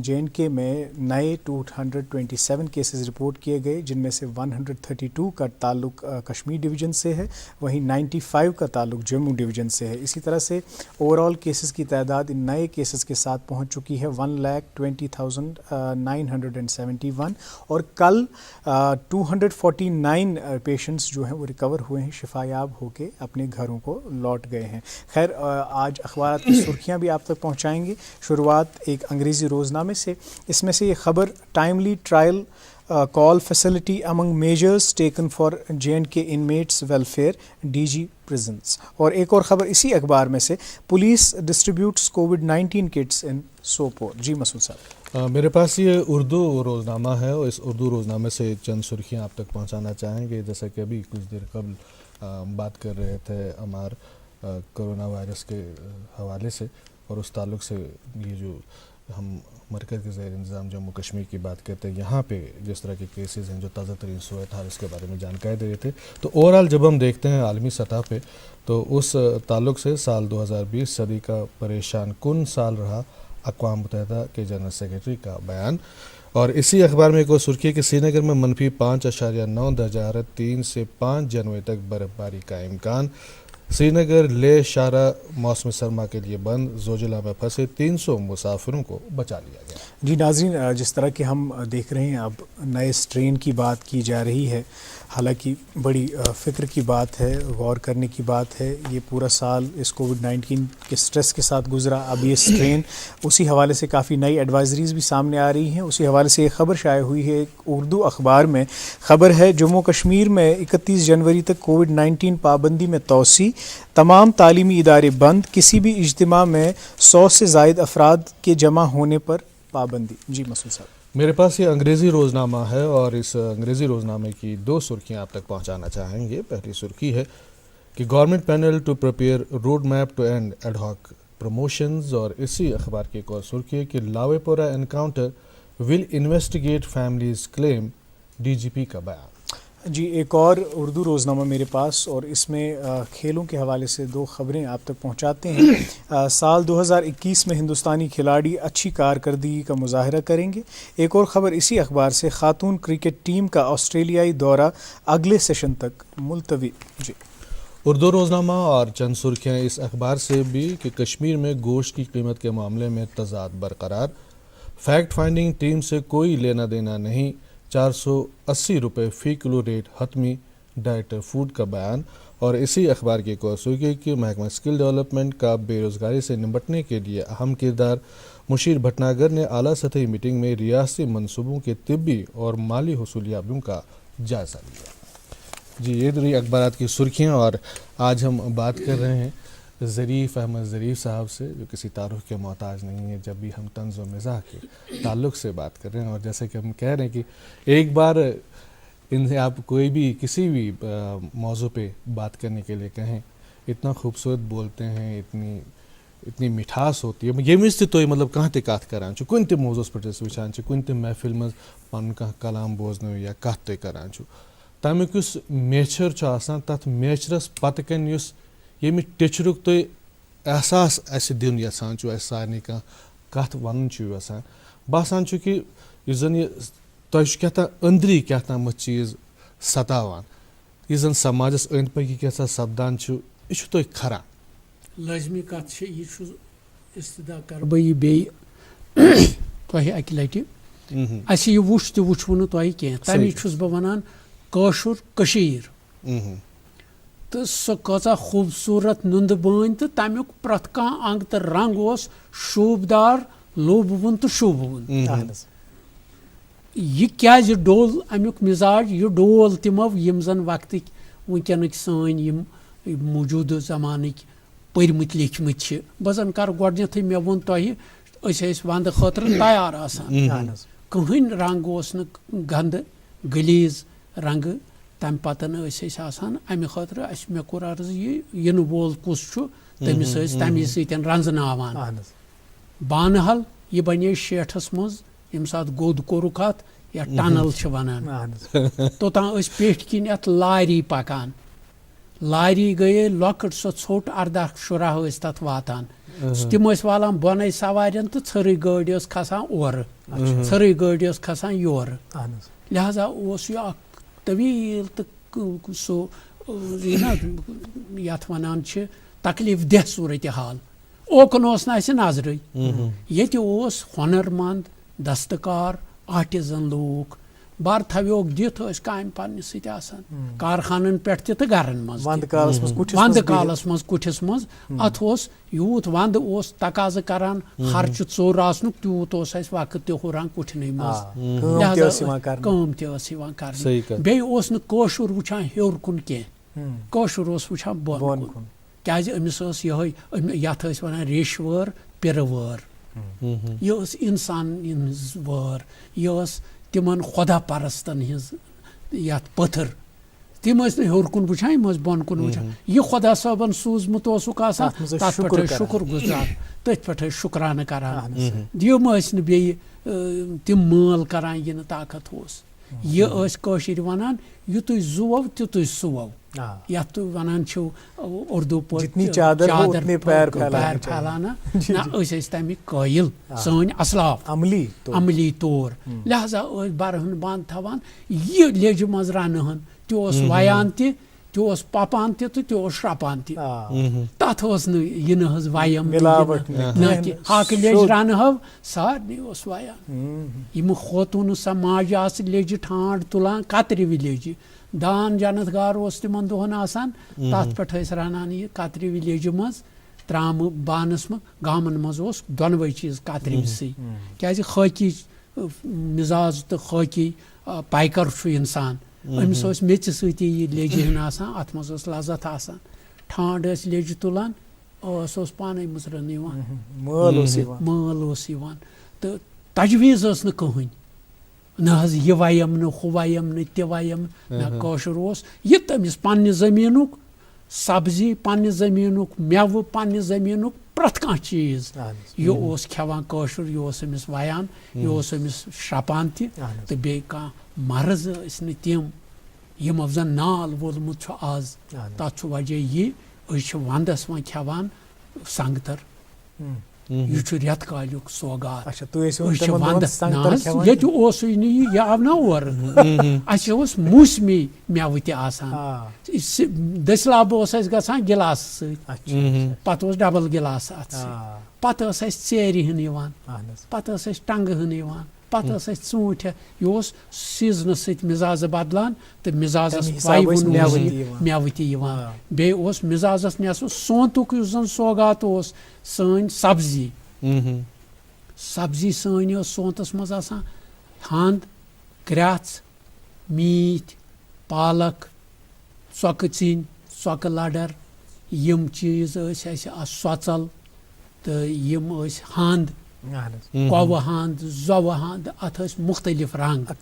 JNK में नए 227 केसेस रिपोर्ट किए गए, जिनमें से 132 का ताल्लुक कश्मीर डिवीज़न से है, वहीं 95 का ताल्लुक जम्मू डिवीज़न से है। इसी तरह से ओवरऑल केसेस की तादाद इन नए केसेस के साथ पहुंच चुकी है 1,20,971, और कल 249 पेशेंट्स जो हैं वो रिकवर हुए हैं, शिफायाब होके अपने घरों को लौट गए हैं। खैर, आज अखबार की सुर्खियाँ भी आप तक पहुँचाएँगे। शुरुआत एक अंग्रेज़ी रोज़नामे से, इसमें से ये ख़बर, timely trial call facility among measures taken for JNK inmates welfare DG prisons. और एक और ख़बर इसी अखबार में से, पुलिस डिस्ट्रीब्यूट्स कोविड-19 किट्स इन सोपोर। जी मसूद साहब, मेरे पास ये उर्दू रोज़नामा है और इस उर्दू रोज़नामे से चंद सुर्खियाँ आप तक पहुँचाना चाहेंगे। जैसा कि अभी कुछ देर कबल बात कर रहे थे अमार कोरोना वायरस के हवाले से, और उस ताल्लुक़ से ये जो हम मरकज़ के ज़ेर इंतज़ाम जम्मू कश्मीर की बात करते हैं, यहाँ पे जिस तरह के केसेस हैं जो ताज़ा तरीन सूरत हाल इसके बारे में जानकारी दे रहे थे। तो ओवरऑल जब हम देखते हैं आलमी सतह पे, तो उस ताल्लुक़ से साल 2020 सदी का परेशान कुन साल रहा, अक़वाम मुत्तहिदा के जनरल सेक्रेटरी का बयान। और इसी अखबार में एक और सुर्खी है कि श्रीनगर में -5.9 दर्जा हरारत, 3 से 5 जनवरी तक बर्फ़बारी का इम्कान। श्रीनगर ले शारा मौसम सरमा के लिए बंद, जोजिला में फंसे 300 मुसाफिरों को बचा लिया गया। जी नाज़रीन, जिस तरह के हम देख रहे हैं अब नए स्ट्रेन की बात की जा रही है, हालांकि बड़ी फ़िक्र की बात है, गौर करने की बात है। ये पूरा साल इस कोविड-19 के स्ट्रेस के साथ गुजरा, अब ये स्ट्रेन, उसी हवाले से काफ़ी नई एडवाइजरीज़ भी सामने आ रही हैं। उसी हवाले से एक ख़बर शाये हुई है, एक उर्दू अखबार में ख़बर है, जम्मू कश्मीर में 31 जनवरी तक कोविड-19 पाबंदी में तोसी, तमाम तालीमी इदारे बंद, किसी भी इज्तिमा में 100 से ज़ायद अफराद के जमा होने पर पाबंदी। जी मसूद साहब, मेरे पास ये अंग्रेज़ी रोज़नामा है और इस अंग्रेज़ी रोज़नामे की 2 सुर्खियाँ आप तक पहुँचाना चाहेंगे। पहली सुर्खी है कि government panel to prepare road map to end ad hoc promotions, और इसी अखबार की एक और सुर्खी है कि Lawaypora encounter will investigate families claim, DGP का बयान। जी एक और उर्दू रोज़नामा मेरे पास, और इसमें खेलों के हवाले से 2 खबरें आप तक पहुंचाते हैं। साल 2021 में हिंदुस्तानी खिलाड़ी अच्छी कारकर्दगी का मुजाहरा करेंगे। एक और ख़बर इसी अखबार से, खातून क्रिकेट टीम का ऑस्ट्रेलियाई दौरा अगले सेशन तक मुलतवी। जी उर्दू रोज़नामा और चंद सुर्खियाँ इस अखबार से भी कि कश्मीर में गोश्त की कीमत के मामले में तजाद बरकरार, फैक्ट फाइंडिंग टीम से कोई लेना देना नहीं, 480 रुपये फ़ी किलो रेट हतमी, डायरेक्टर फूड का बयान। और इसी अखबार की एक और सुर्खी कि महकमा स्किल डेवलपमेंट का बेरोज़गारी से निपटने के लिए अहम किरदार, मुशीर भटनागर ने आला सतही मीटिंग में रियासती मनसूबों के तिब्बी और माली हुसूलियाबियों का जायज़ा लिया। जी ये रही अखबारात की सुर्खियाँ, और आज हम बात कर रहे हैं ज़रीफ़ अहमद ज़रीफ़ साहब से, जो किसी तारुफ के मोहताज नहीं है। जब भी हम तंज़ व मिज़ाह के ताल्लुक़ से बात कर रहे हैं, और जैसे कि हम कह रहे हैं कि एक बार इनसे आप कोई भी किसी भी मौजू पे बात करने के लिए कहें, इतना खूबसूरत बोलते हैं, इतनी मिठास होती है। ये तो मतलब कहाँ ते कत करान कुन ते मौजूस पे वुचान कुन ते महफिल मज पन कह कलाम बोजन या कत ते करान तमिक युस मेचर तथ मेचरस पत कन युस ये टेचरुक तुम एहसास अस दिन यसान सारे कह कत वन यसान बसान कि इस जन यह क्या अंदरी क्या तम चीज़ सतावान, यह जन समाजस अंद पकि क्या सपदान यह तुम खरा लाजमी कत यह इस्तदा कर बह बे तुह अक लटि अस यह वुच तो वुचवु न तुह कह तमी बह वनान कशुर कशीर तो सो कचा खूबसूरत नुंद बान तो तमुक प्रत कह अंग तो रंग उस शोभदार लोबवन तो शोभवन यह क्या डोल अमुक मिजाज यह डोल तमो यम जन वक्त वनक सान यम मौजूद जमानक पर्मत लिखमत बह जन कर गोडनेथ मे वोन तुह वंद खतर तैयार आसान कहन रंग उस न गंद गलीज रंग तम पतन अमे खतर मे कोर अर्ज इन वोल कुस तमिस तमी सतन रंजनावान बानहल यह बने शेठस मज यम सात गोद कोरुक अत या टनल वनान तोतान पेठ किन अत लारी पकान लारी गए लकट सो छोट 18-19 तथ वातान तम वालान बन सवारन तो छर गाड़ी खसान और छर गाड़ी खसान योर लिहाजा यह तवील तो सो ये वनान तकलीफ दह सूरत हाल ओकन नजर ये हुनरमंद दस्तकार आर्टिजन लोग बार थवोक दिथ काम पन्न कारखानन पे तो गरन मज वंद कालस मज कुठिस मज अत यूत वंद तकाज करान खर्च चोर आसनुक तूत वक्त ते हुरान कुठन मज कम तवान कर बेस नशुर वुचान हेर कुन कह कशुर वुचान बोन कुन क्या अमिस यथ वन रेशवर पिरवर यह इंसान वर यह तिमन खुदा परस्तन हज पत्थर तम हेर कुन वुचान बोन कुन वुचान यह खुदा साहबन सूजमुत तथ पे शुक्र गुजार तथ पे शुक्राना करान यम बे तिम माल करान यह ताकत यह कशिर वनान यु तुम जुवो तु सुवो या वनान उर्दू पे चादर पैर फैलाना तमिक कायल सन असलाफ अमली तौर लिहाजा बरहन बंद थवान यह लेज मज रनहन तह वयान تہِ اوس پَپان تہِ تہٕ تہِ اوس شرٛپان تہِ آ تَتھ اوس نہٕ یہِ نہٕ حظ وَیم مِلاوٹ نہ کہِ ہاکہٕ لیٚج رَنہٕ ہو سارنٕے اوس وَیان یِمہٕ خوتوٗنہٕ سۄ ماجہِ آسہٕ لیٚجہِ ٹھانٛڈ تُلان کَترِ وِلیجہِ دان جنت گار اوس تِمن دۄہن آسان تَتھ پٮ۪ٹھ ٲسۍ رَنان یہِ کَترِ وِلیجہِ منٛز ترٛامہٕ بانَس منٛز گامَن منٛز اوس دۄنوَے چیٖز کَترِوسٕے کیٛازِ خٲکی مِزاز تہٕ خٲکی پایکَر چھُ اِنسان أمِس اوس میٚژِ سۭتی یہِ لیٚجہِ ہٕن آسان اَتھ منٛز ٲس لَذت آسان ٹھانٛڈ ٲسۍ لیٚجہِ تُلان ٲس اوس پانَے مٕژرَن یِوان مٲل اوس یِوان تہٕ تَجویٖز ٲس نہٕ کٕہٕنۍ نہ حظ یہِ وَیم نہٕ ہُہ وَیم نہٕ تہِ وَیم نہ کٲشُر اوس یہِ تٔمِس پنٛنہِ زٔمیٖنُک سبزی پنٛنہِ زٔمیٖنُک مٮ۪وٕ پنٛنہِ زٔمیٖنُک پرٛٮ۪تھ کانٛہہ چیٖز یہِ اوس کھٮ۪وان کٲشُر یہِ اوس أمِس وَیان یہِ اوس أمِس شرٛپان تہِ تہٕ بیٚیہِ کانٛہہ مرٕز ٲسۍ نہٕ تِم یِمو زَن نال وولمُت چھُ آز تَتھ چھُ وجہ یہِ أسۍ چھِ وَنٛدَس وۄنۍ کھٮ۪وان سنٛگتر یہِ چھُ رٮ۪تہٕ کالیُک سوگات أسۍ چھِ وَنٛدَس نہ حظ ییٚتہِ اوسُے نہٕ یہِ آو نہ اورٕ اَسہِ اوس موسمی مٮ۪وٕ تہِ آسان دٔسلاب اوس اَسہِ گژھان گِلاسہٕ سۭتۍ پَتہٕ اوس ڈبل گِلاس اَتھ سۭتۍ پَتہٕ ٲس اَسہِ ژیرِ ہٕن یِوان پَتہٕ ٲس اَسہِ ٹنٛگہٕ ہٕن یِوان پَتہٕ ٲس اَسہِ ژوٗنٛٹھۍ یہِ اوس سیٖزنہٕ سۭتۍ مِزازٕ بَدلان تہٕ مِزازَس مٮ۪وٕ تہِ یِوان بیٚیہِ اوس مِزازَس نٮ۪صف سونٛتُک یُس زَن سوگات اوس سٲنۍ سبزی سبزی سٲنۍ ٲس سونٛتَس منٛز آسان ہَنٛد کرٛٮ۪ژھ میٖتھۍ پالک ژۄکہٕ ژِنۍ ژۄکہٕ لَڈَر یِم چیٖز ٲسۍ اَسہِ سۄژَل تہٕ یِم ٲسۍ ہَنٛد کۄوٕ ہَنٛد زۄوٕ ہَنٛد اَتھ ٲسۍ مُختلِف رنٛگ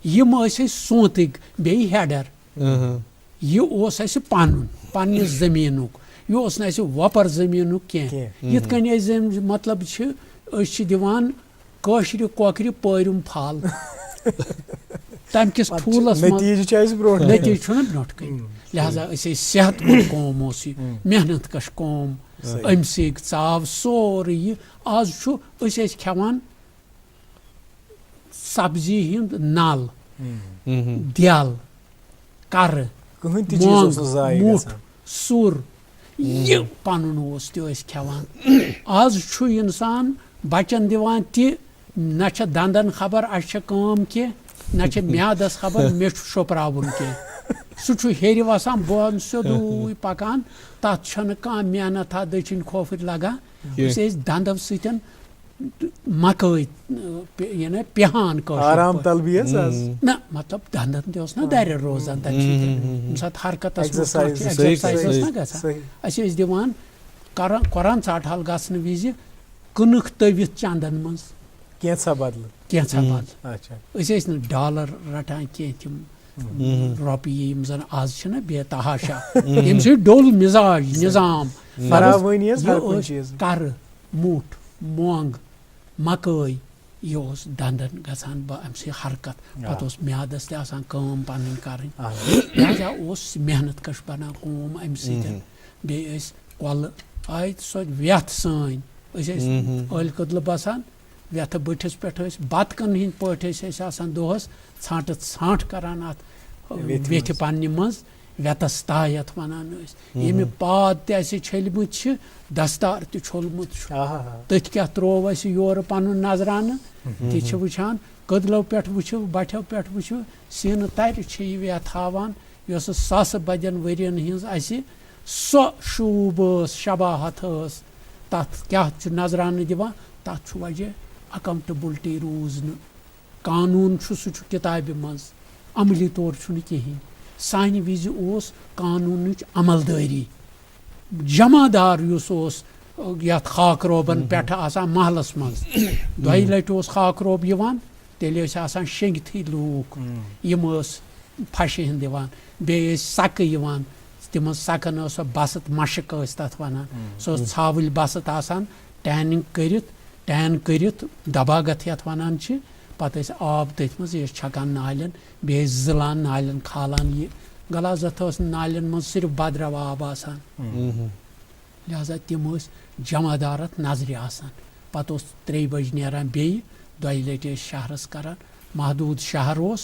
یِم ٲسۍ أسۍ سونٛتٕکۍ بیٚیہِ ہٮ۪ڈَر یہِ اوس اَسہِ پَنُن پنٛنہِ زٔمیٖنُک یہِ اوس نہٕ اَسہِ وۄپَر زٔمیٖنُک کینٛہہ یِتھ کٔنۍ أسۍ مطلب چھِ أسۍ چھِ دِوان کٲشرِ کۄکرِ پٲرِم پھل تَمہِ کِس ٹھوٗلَس منٛز نٔتیٖجہِ چھُنہ برونٛٹھ کَنہِ لہٰذا أسۍ ٲسۍ صحت منٛد قوم اوس یہِ محنت کش قوم أمۍ سۭتۍ ژاو سورُے یہِ آز چھُ أسۍ ٲسۍ کھٮ۪وان سبزی ہُنٛد نل دٮ۪ل کَرٕ مُٹھ سُر یہِ پَنُن اوس تہِ ٲسۍ کھٮ۪وان آز چھُ اِنسان بَچَن دِوان تہِ نہ چھِ دَنٛدَن خبر اَسہِ چھےٚ کٲم کینٛہہ نہ چھِ میادَس خبر مےٚ چھُ شوٚپراوُن کینٛہہ سُہ چھُ ہیٚرِ وَسان بۄن سیوٚدُے پَکان تَتھ چھَنہٕ کانٛہہ محنتھا دٔچھِنۍ کھوفٕرۍ لَگان أسۍ ٲسۍ دَنٛدو سۭتۍ مَکٲے یعنی پِہان کٲشِر نہ مطلب دَنٛدَن تہِ اوس نہ دَرِ روزان تَمہِ سۭتۍ ییٚمہِ ساتہٕ حرکَتَس منٛز ایٚکزَرسایز ٲس نہ گژھان اَسہِ ٲسۍ دِوان قۄران ژاٹہال گژھنہٕ وِزِ کٕنٕک تٔوِتھ چَندَن منٛز کینٛژھا بدلہٕ أسۍ ٲسۍ نہٕ ڈالر رَٹان کینٛہہ تِم رۄپیہِ یِم زَن آز چھِنہ بے تحاشا ییٚمہِ سۭتۍ ڈوٚل مِزاج نِظام کَرٕ مُٹھ مۄنٛگ مَکٲے یہِ اوس دَنٛدَن گژھان اَمہِ سۭتۍ حرکت پَتہٕ اوس میادَس تہِ آسان کٲم پَنٕنۍ کَرٕنۍ لہٰذا اوس محنت کش بَنان قوم اَمہِ سۭتۍ بیٚیہِ ٲسۍ کۄلہٕ آے سۄ وٮ۪تھ سٲنۍ أسۍ ٲسۍ ٲلۍ کٔدلہٕ بَسان وٮ۪تھٕ بٔٹھِس پٮ۪ٹھ ٲسۍ بَتکَن ہِنٛدۍ پٲٹھۍ ٲسۍ أسۍ آسان دۄہَس ژھانٛٹہٕ کَران اَتھ ویٚتھِ پنٛنہِ منٛز وٮ۪تَس تاے یَتھ وَنان ٲسۍ ییٚمہِ پاد تہِ اَسہِ چھٔلۍمٕتۍ چھِ دَستار تہِ چھوٚلمُت چھُ تٔتھۍ کیٛاہ ترٛوو اَسہِ یورٕ پَنُن نظرانہٕ تہِ چھِ وٕچھان کٔدلو پٮ۪ٹھ وٕچھِو بَٹھیو پٮ۪ٹھ وٕچھِو سیٖنہٕ تَرِ چھِ یہِ وٮ۪تھ ہاوان یۄسہٕ ساسہٕ بَدٮ۪ن ؤرِیَن ہِنٛز اَسہِ سۄ شوٗب ٲس شباہت ٲس تَتھ کیٛاہ چھُ نظرانہٕ دِوان تَتھ چھُ وجہ اَکاوُنٹیبٕلٹی روٗز نہٕ قانوٗن چھُ سُہ چھُ کِتابہِ منٛز عملی طور چھُنہٕ کِہیٖنۍ سانہِ وِزِ اوس قانوٗنٕچ عملدٲری جمع دار یُس اوس یَتھ خاکہٕ روبَن پٮ۪ٹھٕ آسان محلَس منٛز دۄیہِ لَٹہِ اوس خاکہٕ روب یِوان تیٚلہِ ٲسۍ آسان شیٚنٛگتھٕے لوٗکھ یِم ٲسۍ پھَشہِ ہِنٛدۍ دِوان بیٚیہِ ٲسۍ سَکہٕ یِوان تِمن سَکَن ٲس سۄ بَسَت مَشٕک ٲسۍ تَتھ وَنان سۄ ٲس ژھاوٕلۍ بَسَت آسان ٹین کٔرِتھ دَباگَتھ یَتھ وَنان چھِ پَتہٕ ٲسۍ آب تٔتھۍ منٛز یہِ ٲسۍ چھَکان نالٮ۪ن بیٚیہِ ٲسۍ زٕلان نالٮ۪ن کھالان یہِ غلازت ٲس نہٕ نالٮ۪ن منٛز صرف بدرو آب آسان لہٰذا تِم ٲسۍ جمع دار اَتھ نظرِ آسان پَتہٕ اوس 3 بجہِ نیران بیٚیہِ دۄیہِ لَٹہِ ٲسۍ شہرَس کَران محدوٗد شہر اوس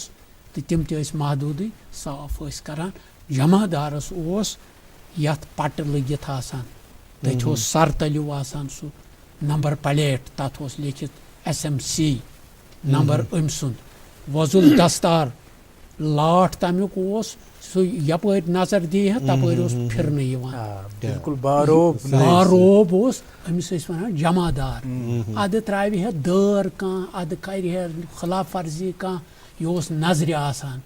تہٕ تِم تہِ ٲسۍ محدوٗدٕے صاف ٲسۍ کَران जमादारस ओस यथ पट लगित आसान तथ ओस सर तलिव आसान सु नंबर प्लेट तथ ओस लिखित SMC नंबर अम सुंद वजुल दस्तार लाट तमिक ओस सु यपर नजर दी है तपर ओस फिरने यिवान बिल्कुल बारोब बारोब ओस अमिस ٲسۍ वनान जमादार अद त्रावि है दर कां अद कर है खिलाफ वर्जी कां यह ओस नजर आसान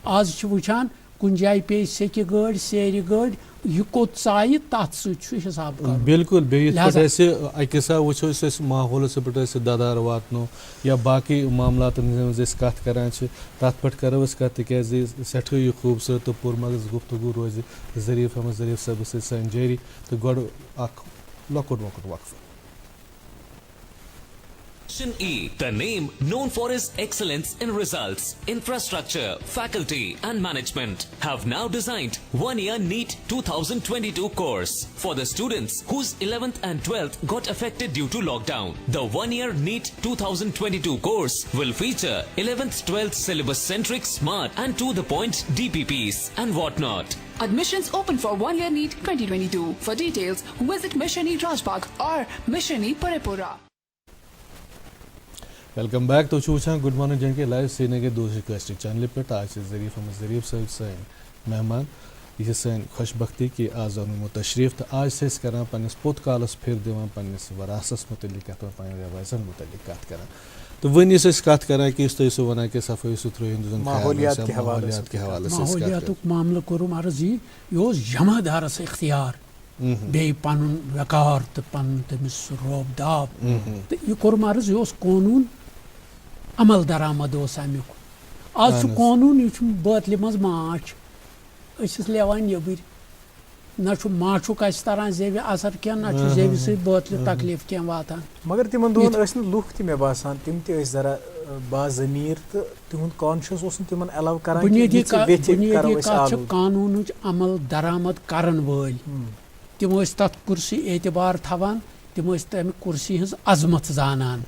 आज छ वुचान कुन जाय पे सेकि गाड़ी सेरि गाड़ी यह कोत चाय तथ सु हिसाब कर बिल्कुल अकिस वो माहौल पे ददार वातनो या बाकी मामला कत करान तथ पे करो कत तिकाज सठ यह खूबसूरत तो पुरमगज गुफ्तगू रोज ज़रीफ अहमद ज़रीफ साहब सन जारी तो गो लकुट मकुट वक्फ Mission E, the name known for its excellence in results, infrastructure, faculty and management, have now designed one-year NEET 2022 course for the students whose 11th and 12th got affected due to lockdown. The one-year NEET 2022 course will feature 11th, 12th syllabus-centric, smart and to-the-point DPPs and whatnot. Admissions open for one-year NEET 2022. For details, visit Mission E Rajbagh or Mission E Parepura. Welcome back तो वुचान good morning जन के live Srinagar दूसरी कश्ट channel पे आज ज़रीफ अहमद ज़रीफ साहब सन मेहमान यह सन खुशबख्ती कि आज आनमो तशरीफ तो आज से करान पन्निस पोत कालस फिर दिवान पन्निस वरासस मुतल्लिक अथवा पन्न रिवायतन मुतल्लिक कत करान तो वनिस कत करान कि सो वनान कि सफाई सुथरो हिंदुजन माहौलियात के हवाले से माहौलियातुक मामला कोरुम अर्ज यह जमादारस इख्तियार बे पनुन वकार तो पन तमिस रोब दाब तो यह कोरुम अर्ज यह कानून अमल दरामद अमुक आज कानून यह बोतल मज माच लेवान यबर ना माचुक तरान जेव असर क्या ना जेव सो बोतल तकलीफ क्या वातान मगर तिमन दोन लुक ति मे बासान तिम ति जरा बाज़मीर तो तिहुंद कॉन्शियस तिमन अलाउ करान बुनियादी कानून अमल दरामद करन वल तिम तथ कुर्सी एतबार थवान तिम तम कुर्सी हज अजमत जानन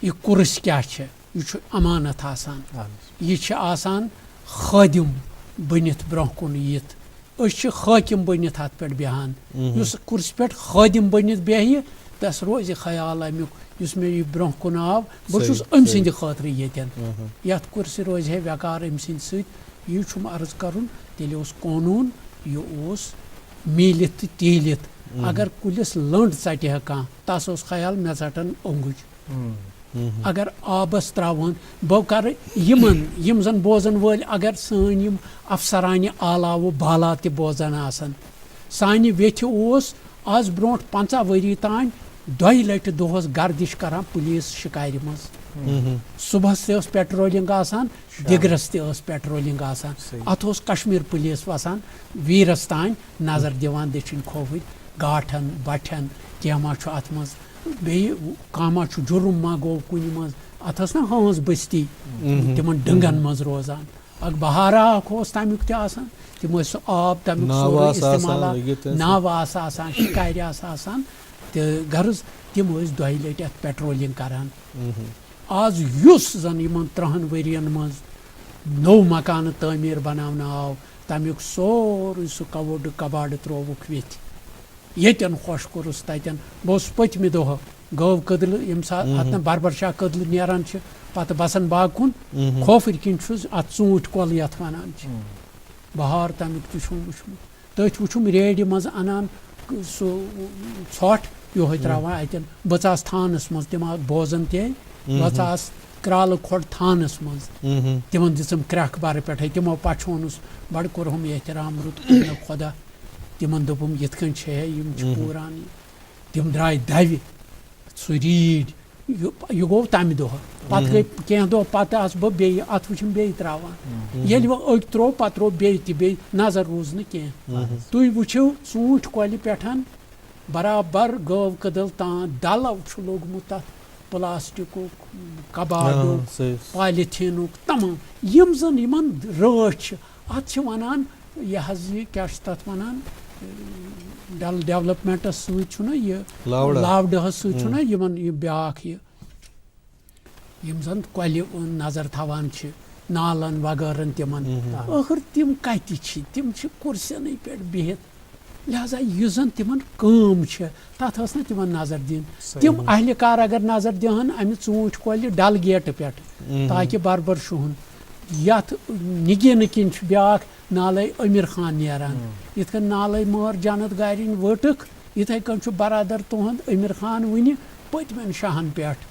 यह कुर्स क्या यह अमानत आसान यह आसान खादिम बनित ब्रोह कुन यित हाकिम बनित अत पे बेहान उस कुर्सी पे खादिम बनित बेह तस रोज ख्याल अमुक मे यह ब्रोह कुन आव बहुत अम सद खातर येन यथ कुर्सी रोज है वकार अम सह अर्ज कर तेल कानून यह मीलित तो तीलित अगर कुलिस लंड चटह कह तस ख्याल मे चटन ओंगुज अगर आबस त्रावन बह कर यम जन बोजन वल अगर सन यम अफसरान आला व बाला त बोजन आसन सानि वेथ ओस आज ब्रोह 50 वरी तान 2 लट दोहस गर्दिश करान पुलिस शिकार मज सुबह से पेट्रोलिंग आसान दिगरस त पेट्रोलिंग आसान अत कश्मीर पुलिस वसान वीरस तान नजर दिवान दक्षिण खोवर गाठन बठन क्या अत मज कामा जुर्म मा गो कुन मज अत ना हंस बस्ती तिमन डंगन मज रोजान अग बहारा तमुक तिम आब तमुक सोरे इस्तेमाल नाव आसान शिकार आसान तो गर्ज तिम 2 लट अत पेट्रोलिंग करान आज युस जन यमन 3 वरियन मज नौ मकान तमीर बनावन आव तमुक सोरे सह कवोड कबाड़ त्रोवुक वेथ येन खुश कोरुस तन बस पत्म दह गौ कदल यम सात बरबर शाह कदल नेरान पत बसन बाग कुन खोफर किन अत ूट कल ये वनान बहार तमुक तुमुत तथ वुम रेड मज अनान सो ोट यो त्रावान अतन बचास थानस मज तम बोजन ते बचास क्राल खोट थानस मज तिमन दिसम क्रख बार पे तमो पछोनस बड़ कोरहम एहतराम रुत खुदा तिमन दोपम यथ कन पूरान तिम द्राय दवि सह रीड यह गो तम दह पे गई कह दह पत बह बे अत वुम बे त्रावान ये वह अग त्रो पे त्रो बे नजर रूज न कह तुम वुचो ूट कल पे बराबर गौ कदल तान दल लोगमुत तथ प्लास्टिक कबाड़ो पॉलिथीन तमाम यम जन यमन राच अत वनान यह क्या तथ वनान डेवलपमेंटस सह लावडहस सह यमन ब्याख यम जन कल नजर थवान नालन वगैरह तिमन ٲخر تِم کَتہِ چھِ تِم چھِ کُرسینٕے پٮ۪ٹھ بِہِتھ لہذا یُس زن تِمن کٲم چھِ تتھ ٲس نہٕ تِمن نظر دِنۍ تِم اہلکار اگر نظر دِہن امہِ ژوٗنٛٹھۍ کۄلہِ ڈل گیٹہٕ پٮ۪ٹھ تاکہِ بربر شوہن یتھ نگینہٕ کِنۍ چھُ بیٛاکھ نالے أمیٖر خان نیران یِتھ کٔنۍ نالے مٲر جنت گارِنۍ ؤٹٕکھ یِتھے کٔنۍ چھُ برادر تُہُنٛد أمیٖر خان وٕنہِ پٔتمٮ۪ن شاہن پٮ۪ٹھ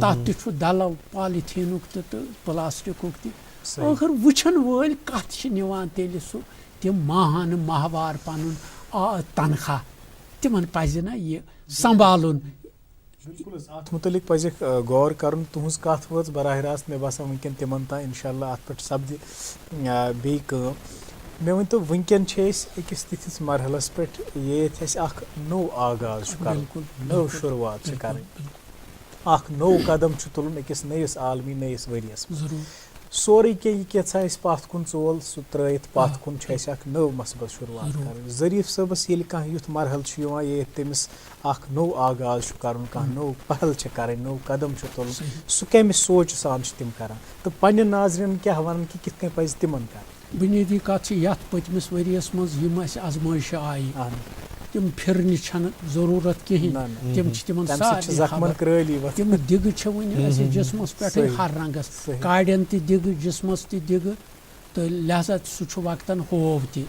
تتھ تہِ چھُ دلو پالِتھیٖنُک تہِ تہٕ پلاسٹِکُک تہِ ٲخر وٕچھن وٲلۍ کتھ چھِ نِوان تیٚلہِ سُہ تِم ماہانہٕ ماہوار پنُن تنخواہ تِمن پزِ نہ یہِ سنبھالُن بالکل اتھ متعلق پزِ غور کرُن تُہنٛز کتھ وٲژ براہ راست مےٚ باسان وٕنکٮ۪ن تِمن تام انشاء اللہ اتھ پٮ۪ٹھ سپدِ بیٚیہِ کٲم مےٚ ؤنۍتو وٕنکٮ۪ن چھِ أسۍ أکِس تِتھِس مرحلس پٮ۪ٹھ ییٚتہِ اَسہِ اکھ نوٚو آغاز چھُ کرُن نٔو شروعات چھِ کرٕنۍ اکھ نوٚو قدم چھُ تُلُن أکِس نٔیِس عالمی نٔیِس ؤرۍیَس منٛز سورُے کینٛہہ یہِ کینٛژھا أسۍ پتھ کُن ژول سُہ ترٲیِتھ پتھ کُن چھِ اَسہِ اکھ نٔو مثبت شروعات کرٕنۍ ظریٖف صٲبس ییٚلہِ کانٛہہ یُتھ مرحل چھُ یِوان ییٚتہِ تٔمِس اکھ نوٚو آغاز چھُ کرُن کانٛہہ نوٚو پہل چھِ کرٕنۍ نوٚو قدم چھُ تُلُن سُہ کمہِ سونٛچہِ سان چھِ تِم کران تہٕ پننہِ ناظریٖنن کیٛاہ ونان کہِ کِتھ کٔنۍ پزِ تِمن کرُن بُنیٲدی کتھ چھِ یتھ پٔتمِس ؤرۍیَس منٛز یِم اَسہِ آزمٲیشہٕ آیہِ تِم پھِرنہِ چھنہٕ ضروٗرت کِہینۍ تِم چھِ تِمن سارنٕے تِم دِگہٕ چھِ وُنہِ اَسہِ جسمس پٮ۪ٹھٕے ہر رنٛگس کاڑٮ۪ن تہِ دِگہٕ جسمس تہِ دِگہٕ تہٕ لہذا سُہ چھُ وقتن ہوو تہِ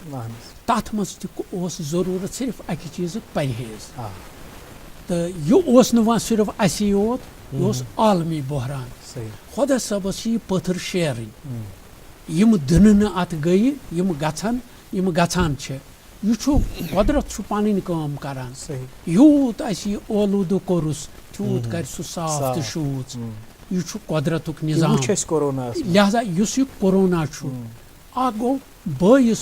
تتھ منٛز تہِ اوس ضروٗرت صرف اکہِ چیٖزُک پرہیز تہٕ یہِ اوس نہٕ وۄنۍ صرف اَسی یوت یہِ اوس عالمی بحران خۄدا صٲبس چھِ یہِ پٔتھٕر شیرٕنۍ یِم دٕنہٕ نہٕ اتھ گٔیہِ یِم گژھان چھِ یہِ چھُ قۄدرت چھُ پنٕنۍ کٲم کران یوٗت اَسہِ یہِ اولوٗدٕ کوٚرُس تیوٗت کرِ سُہ صاف تہٕ شوٗژ یہِ چھُ قۄدرتُک نظام لہذا یُس یہِ کورونا چھُ اکھ گوٚو بٲیِس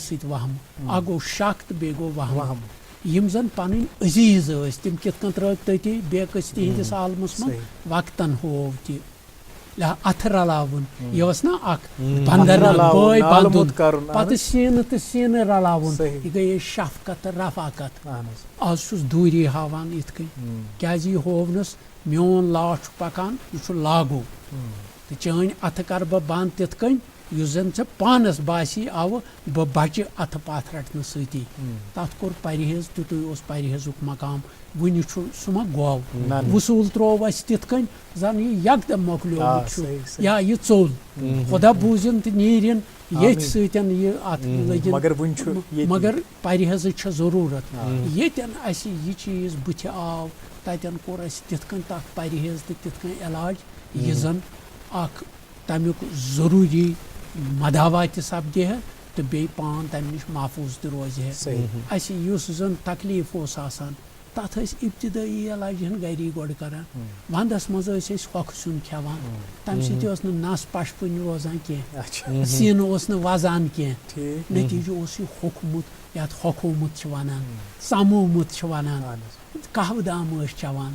سۭتۍ وہمہٕ اکھ گوٚو شک تہٕ بیٚیہِ گوٚو وہمہٕ یِم زن پنٕنۍ عزیٖز ٲسۍ تِم کِتھ کٔنۍ ترٲوِکھ تٔتی بےکٔستی ہِنٛدِس عالمس منٛز وقتن ہوو تہِ اتھٕ رلاوُن یہِ اوس نا اکھ بٲے بنٛدُن پتہٕ سیٖنہٕ تہٕ سیٖنہٕ رلاوُن یہِ گٔیے شفقت تہٕ رفاقت آز چھُس دوٗری ہاوان یِتھ کٔنۍ کیازِ یہِ ہوونس میون لا چھُ پکان یہِ چھُ لاگوٗ تہٕ چٲنۍ اتھٕ کرٕ بہٕ بنٛد تِتھ کٔنۍ یُس زن ژےٚ پانس باسی آوٕ بہٕ بچہِ اتھٕ پتھ رٹنہٕ سۭتی تتھ کوٚر پرہیز تیُتُے اوس پرہیزُک مقام وُنہِ چھُ سُہ ما گوٚو وصوٗل تروو اسہِ تِتھ کٔنۍ زن یہِ یکدم مۄکلیومُت چھُ یا یہِ ژوٚل خۄدا بوٗزِن تہٕ نیٖرِن ییٚتھۍ سۭتۍ یہِ اتھ لٔگِن مگر پرہیزٕچ چھِ ضروٗرت ییٚتٮ۪ن اسہِ یہِ چیٖز بٕتھِ آو تتٮ۪ن کوٚر اسہِ تِتھ کٔنۍ تتھ پرہیز تہٕ تِتھ کٔنۍ علاج یہِ زن اکھ تمیُک ضروٗری مداوا تہِ سپدِ ہے تہٕ بیٚیہِ پان تمہِ نِش محفوٗظ تہِ روزِ ہے اسہِ یُس زن تکلیٖف اوس آسان تتھ ٲسۍ ابتدٲیی علاج ہن گری گۄڈٕ کران ونٛدس منٛز ٲسۍ أسۍ ہۄکھٕ سیُن کھٮ۪وان تمہِ سۭتۍ اوس نہٕ نس پشپٕنۍ روزان کینٛہہ سیٖنہٕ اوس نہٕ وزان کینٛہہ نتیٖجہٕ اوس یہِ ہوٚکھمُت یتھ ہۄکھومُت چھِ ونان ژمومُت چھِ ونان کہوٕ دام ٲسۍ چٮ۪وان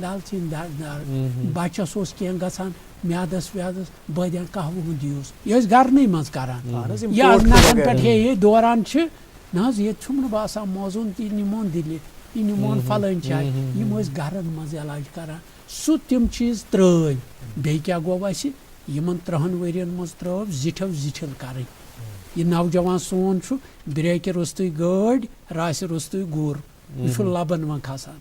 دالچیٖن دار بچس اوس کینٛہہ گژھان میادس ویادس بٲدیان کہوٕ ہُنٛد یوٗز یہِ ٲسۍ گرنٕے منٛز کران یہِ آز نکھن پٮ۪ٹھ ہے دوران چھِ نہ حظ ییٚتہِ چھُم نہٕ باسان موزوٗن تہِ نِمون دِلہِ یہِ نِمون فلٲنۍ جایہِ یِم ٲسۍ گرن منٛز علاج کران سُہ تِم چیٖز ترٛٲے بیٚیہِ کیٛاہ گوٚو اَسہِ یِمن 30 ؤرین منٛز ترٲو زِٹھل کرٕنۍ یہِ نوجوان سون چھُ بریکہِ روٚستُے گٲڑۍ راسہِ روٚستُے گُر یہِ چھُ لبن وۄنۍ کھسان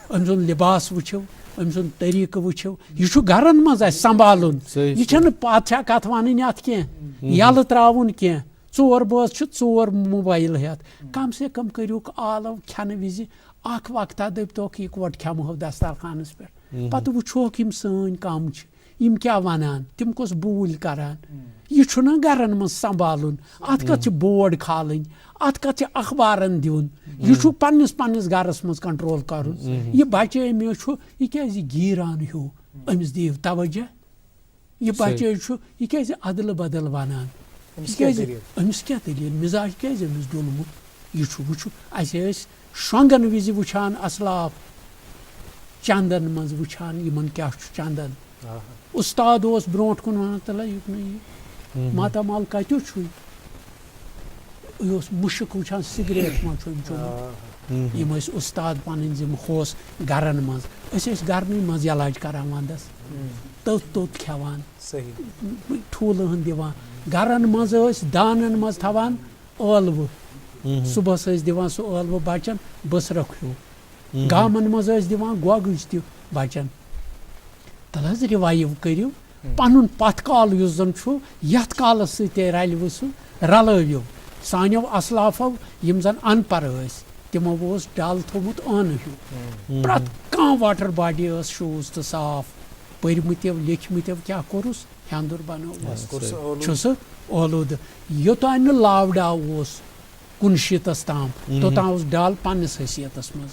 أمۍ سُنٛد لِباس وٕچھِو أمۍ سُنٛد طٔریٖقہٕ وٕچھِو یہِ چھُ گرن منٛز اَسہِ سنبھالُن یہِ چھنہٕ پادشاہ کتھ ونٕنۍ اتھ کینٛہہ یلہٕ تراوُن کینٛہہ 4 بٲژ چھِ 4 موبایل ہٮ۪تھ کم سے کم کٔرِوُکھ آلو کھٮ۪نہٕ وِزِ اکھ وقتہ دٔپتوکھ یِکوٹہٕ کھٮ۪مہو دسترخانس پٮ۪ٹھ پتہٕ وٕچھوکھ یِم سٲنۍ کم چھِ یِم کیٛاہ ونان تِم کۄس بوٗلۍ کران یہِ چھُنہ گرن منٛز سنبھالُن اتھ کتھ چھِ بورڈ کھالٕنۍ اتھ کتھ چھِ اخبارن دیُن یہِ چھُ پننِس گرس منٛز کنٹرول کرُن یہِ بچے مےٚ چھُ یہِ کیازِ گیٖران ہیوٗ أمِس دِیِو توجہ یہِ بچے چھُ یہِ کیازِ ادلہٕ بدل ونان کیازِ أمِس کیٛاہ دٔلیٖل مِزاج کیازِ أمِس ڈوٚلمُت یہِ چھُ وٕچھُن اَسہِ ٲسۍ شۄنٛگن وِزِ وٕچھان اسلاف چندن منٛز وٕچھان یِمن کیٛاہ چھُ چندن اُستاد اوس برونٛٹھ کُن ونان تلہ یُکنُے یہِ ماتامال کتیُک چھُے یہِ اوس مُشک وٕچھان سِگریٹ ما چھُ أمۍ چوٚمُت یِم ٲسۍ اُستاد پنٕنۍ یِم ہوس گرن منٛز أسۍ ٲسۍ گرنٕے منٛز علاج کران ونٛدس तोत खेवान सही ठूल हन दिवान गरन मज दानन मज थवान ٲलवٕ सुबह दिवान सो ٲलवٕ बचन बसरख हूँ गामन मज दिवान गोगज ति बचन तल हज रिवाइव करियो पनुन पथ काल युस जन छु यथ कालस सते रलव सु रलवियो सानियो असलाफो यम जन अनपर ٲسۍ तिमो ओस डल थोमुत अन हूँ प्रत कहाँ वाटर बॉडी ٲस शूज तो साफ पर्मतिव लिखमतिव क्या कोरुस हेंदुर बनोवस ओलूद योतान न लावडा ओस 19 ताम तोतान ओस डल पन्निस हैसियतस मज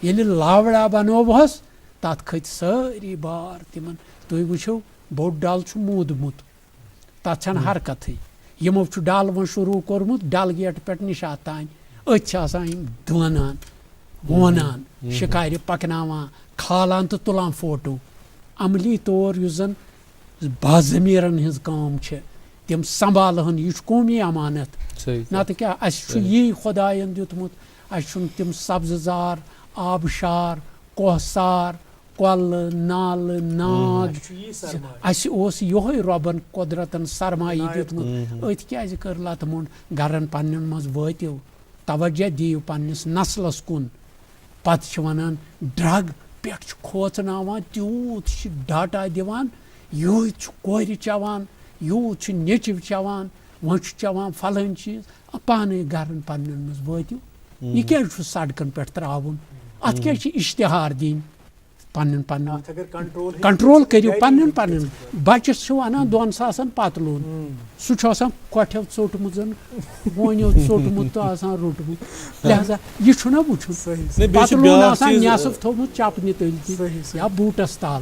येलि लावडा बनोवस तत खत सारी बार तिमन तुई वुछो बोड डल छु मूदमुत तत छन हरकतै यमो छु डल वन शुरू कोरमुत डल गेट पेट निशात तान अछ आसान दोनान वनान शिकारी पकनावान खालान तो तुलान फोटो अमली तौर युस जन बाजमीरन हिज काम छे तिम संभालहन यह कौमी अमानत ना तो क्या अस यी खुदायन दितमुत अस तिम सब्जजार आबशार कोहसार कल नाल नाग अस योहे रबन कुदरतन सरमाई दितमुत अत क्या कर लत मुंड गरन पन्न मज वातिव तवज्जो दियो पन्निस नस्लस कुन पत वनान ड्रग पे खोचनावान तूत डाटा दिवान यूत कोर चवान यूत नेचिव चवान वो चवान फलन चीज पाने गरन पन्न मज वातिव यह क्या सड़कन पे त्रावन अत क्या इश्तिहार दिन पन्न कंट्रोल करियो पन्न बचस वनान 2 सासन पतलून सह कोठव चोटमुत वोनियो चोटमुत तो रोटमुत लिहाजा यह ना वुचुन पतलून नेसफ थोमुत चपन तल या बूटस ताल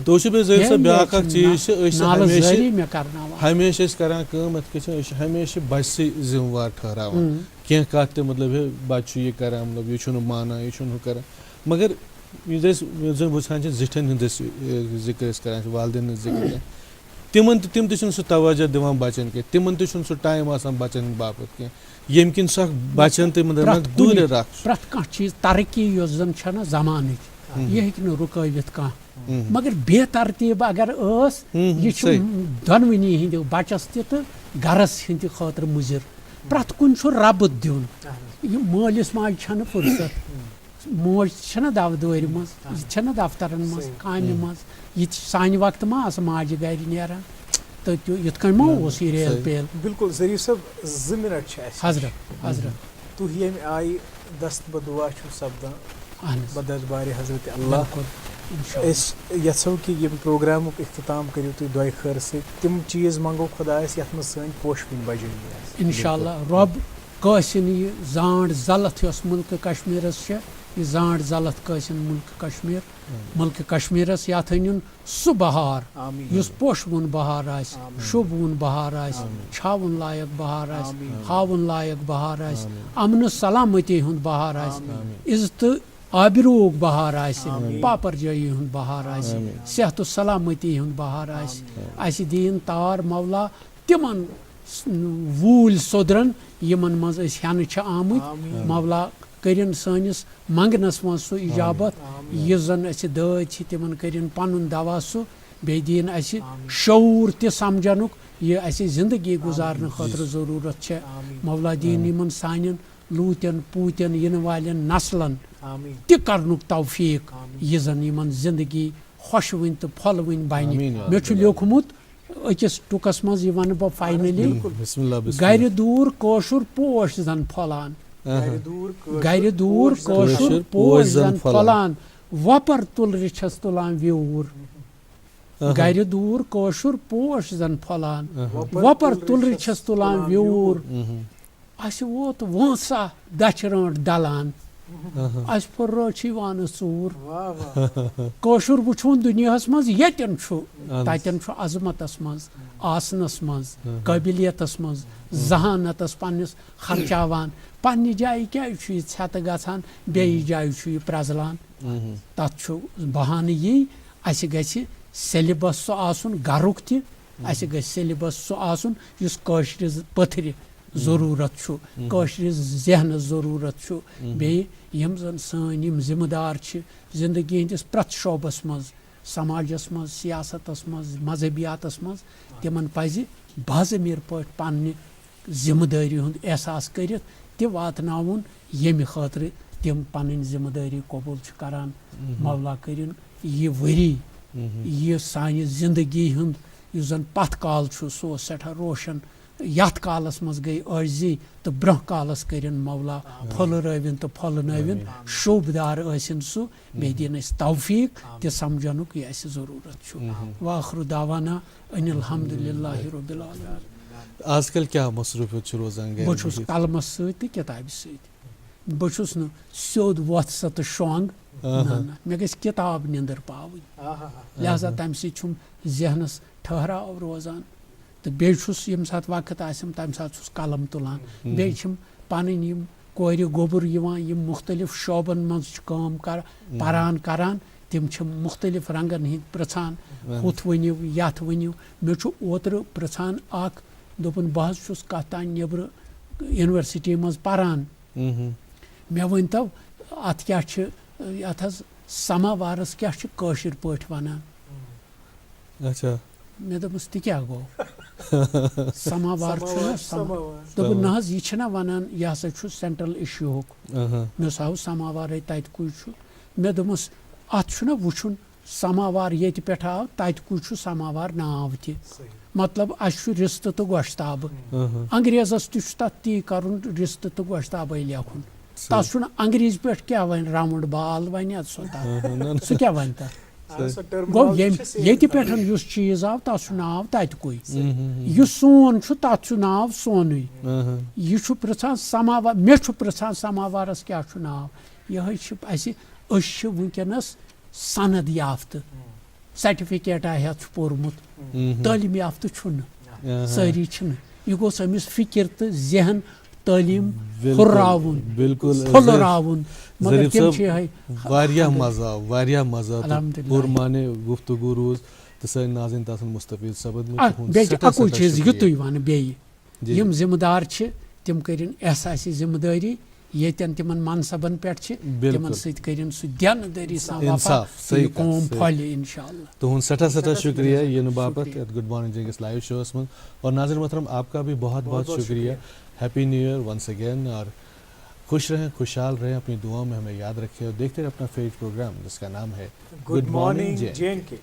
मे करना हमेशा हमेशा बस जिम्मेवार ठहरावान कह कत मतलब बच्च यह कर मतलब यह माना यह कर मगर वुचान जिठन हंदिस जिक्र कर वालदेन जिक्र तिम सह तवज्जो दिवान बचन कह तिमन सह टाइम आसान बचन बापत कह यम किन सह बचन तो मतलब दूर रख प्रत कह चीज तरक्की योस जन छना जमान यह हेक न रुकवित कह मगर बेतरतीब अगर यह दोनवनी हिंद बचस तो गरस हिंद खतर मुजिर प्रत कुन रब दिन मालिस माज छन फुर्सत मोज दवदर मज दफ्तरन मज काम मज यह सान वक्त मा माज गर नेरान तो युथ मा यह रेल पेल बिल्कुल ज़रीफ साहब 2 मिनट हजरत हजरत तुह ये आई दस्त बदुआ सपदान बदरबार हजरत अल्लाह यो कि यम प्रोग्राम इख्तिताम करियो तुम दुआ खैर से तिम चीज मंगो खुदायस यथ में सन पोशपिन बजनी इंशाअल्लाह रब कसिन यह जांड जलत यस मुल्क कश्मीरस यह जांड जलत कसिन मुल्क कश्मीरस या थनिन सु बहार युस पोशवुन बहार आस शुभवुन बहार आस छावन लायक बहार आस हावन लायक बहार आस अमन सलामती हुंद बहार आस इज्जत आबिरूक बहार आस पापर जाई हुंद बहार आस सेहत सलामती हुंद बहार आस दीन तार मौला तिमन वूल सोदरन यमन मज हेन आमुत मौला करिन सानिस मंगनस मज सो इजाबत यह जन अस दाद तिमन करिन पनुन दवा सो बे दिन अस शऊर त समझनुक यह अस जिंदगी गुजारने खतर जरूरत है मौला दीन यमन सानिन लूतन पूतन इन वालन नस्लन त करनुक तौफीक यह जन यमन जिंदगी खुशवन तो फलवन बन मे लिखमुत अकिस टुकस मज वन बह फाइनली गर दूर कौशुर पोश जन फलान गर दूर कौशुर पोश जन फलान वपर तुल रिछस तुलान व्यूर गर दूर कौशुर पोश जन फलान वपर तुल रिछस तुलान व्यूर अस वोत वोसा दचराट दलान अस फुर्र वन सूर कौशुर वुचुन दुनियास मज यतन ततन अजमतस मज आसनस मज काबिलियतस मज जहानतस पन्निस खर्चावान पन्नि जाय क्या छत गछान बेयि जाय प्रजलान तत बहान यी अस गछ सिलेबस सो आसुन गरुक त अस गछ सिलेबस सो आसुन युस कौशर पथर जरूरत कौशर जहन जरूरत बे यम जन सन यम जिम्मेदार जिंदगी हंदिस प्रत शोबस मज समाजस मज सियासतस मज मजहबियातस मज तिमन पज़ि बाज़मीर पट पन्ने जिम्मेदारी हुंद एहसास करित ते वातनावुन येमि खातिर तिम पन्नी जिम्मेदारी कबूल छ करान मौला करिन ये वरी ये सानि जिंदगी हुंद युस जन पथ काल छु सो सेठा रोशन यथ कालस मज गई अर्जी तो ब्रह कालस करिन मौला फुलरविन तो फुलनविन शोभदार आसिन सु बे दिन अस तौफीक ते समझनुक ये अस जरूरत छु वाखिर दावाना अनिल हम्दुलिल्लाहि रब्बिल आलमीन। आजकल क्या मसरूफियत छ रोजान गैर बछुस कलमस सती किताब सती बछुस न सोद वत्स तो शोंग ना मे गस किताब निंदर पावि लिहाजा तम से छुम जहनस ठहराव रोजान तो बेछुस यम साथ वक्त आसम तम साथ छुस कलम तुलान बेछम पानी यम कोर गोबर यवान यम मुख्तलिफ शोबन मज काम कर परान करान तिम छ मुख्तलिफ रंगन हिंद प्रछान हुत वनिव यथ वनिव मे छु ओत्र प्रछान आक दोपन बह छुस कतान नेबर यूनिवर्सिटी मज परान मे वनतो अत क्या छ अत समावारस क्या छ कशिर पठ वनान। अच्छा मे दपस ति क्या गो समावार दोपन न हज यह छना वनान यह हसा छु सेंट्रल इश्यू हुक मे साव समावार तत कुछ छु मे दमस अत छुना वुछुन समावार येत पेठ आव तत कुछ छु समावार नाव ति मतलब अशु रिश्त तो गोश्ताब अंग्रेजस ती करुन रिश्त तो गोश्ताब लेखुन तस अंग्रेज पे क्या वन राउंड बाल वन सह क्या वन गो ये पे चीज आव तस नाव ततकुई यह सोन तथ नाव सोन यह पृछान समावार मे पृछान समावारस क्या नाव यह वनकस सनद याफ्त सर्टिफिकेट हेत पोर्मुत तालीम याफ्त सारी यह गोस अमिस फिक्र तो जहन तालीम हुर्रावुन बिल्कुल फुलरावुन मगर वारिया मजा पुरमाने गुफ्तगू रोज तो सन नाज़रीन तासन मुस्तफीद सबद अकु चीज युतुई वन बेयि यम जिम्मेदार छ तिम करिन एहसासी जिम्मेदारी येतन तिमन मनसबन पेट छ तिमन सत करिन सु ध्यानदारी सा वफा सही कौम फल इंशाअल्लाह। तो हुन सटा शुक्रिया ये बाबत गुड मॉर्निंग जिंगिस लाइव शोस में और नाज़रीन मोहतरम आपका भी बहुत बहुत शुक्रिया। Happy new year once again और खुश रहें खुशहाल रहें अपनी दुआओं में हमें याद रखें और देखते रहें अपना फेवरेट प्रोग्राम जिसका नाम है गुड मॉर्निंग जे एंड के।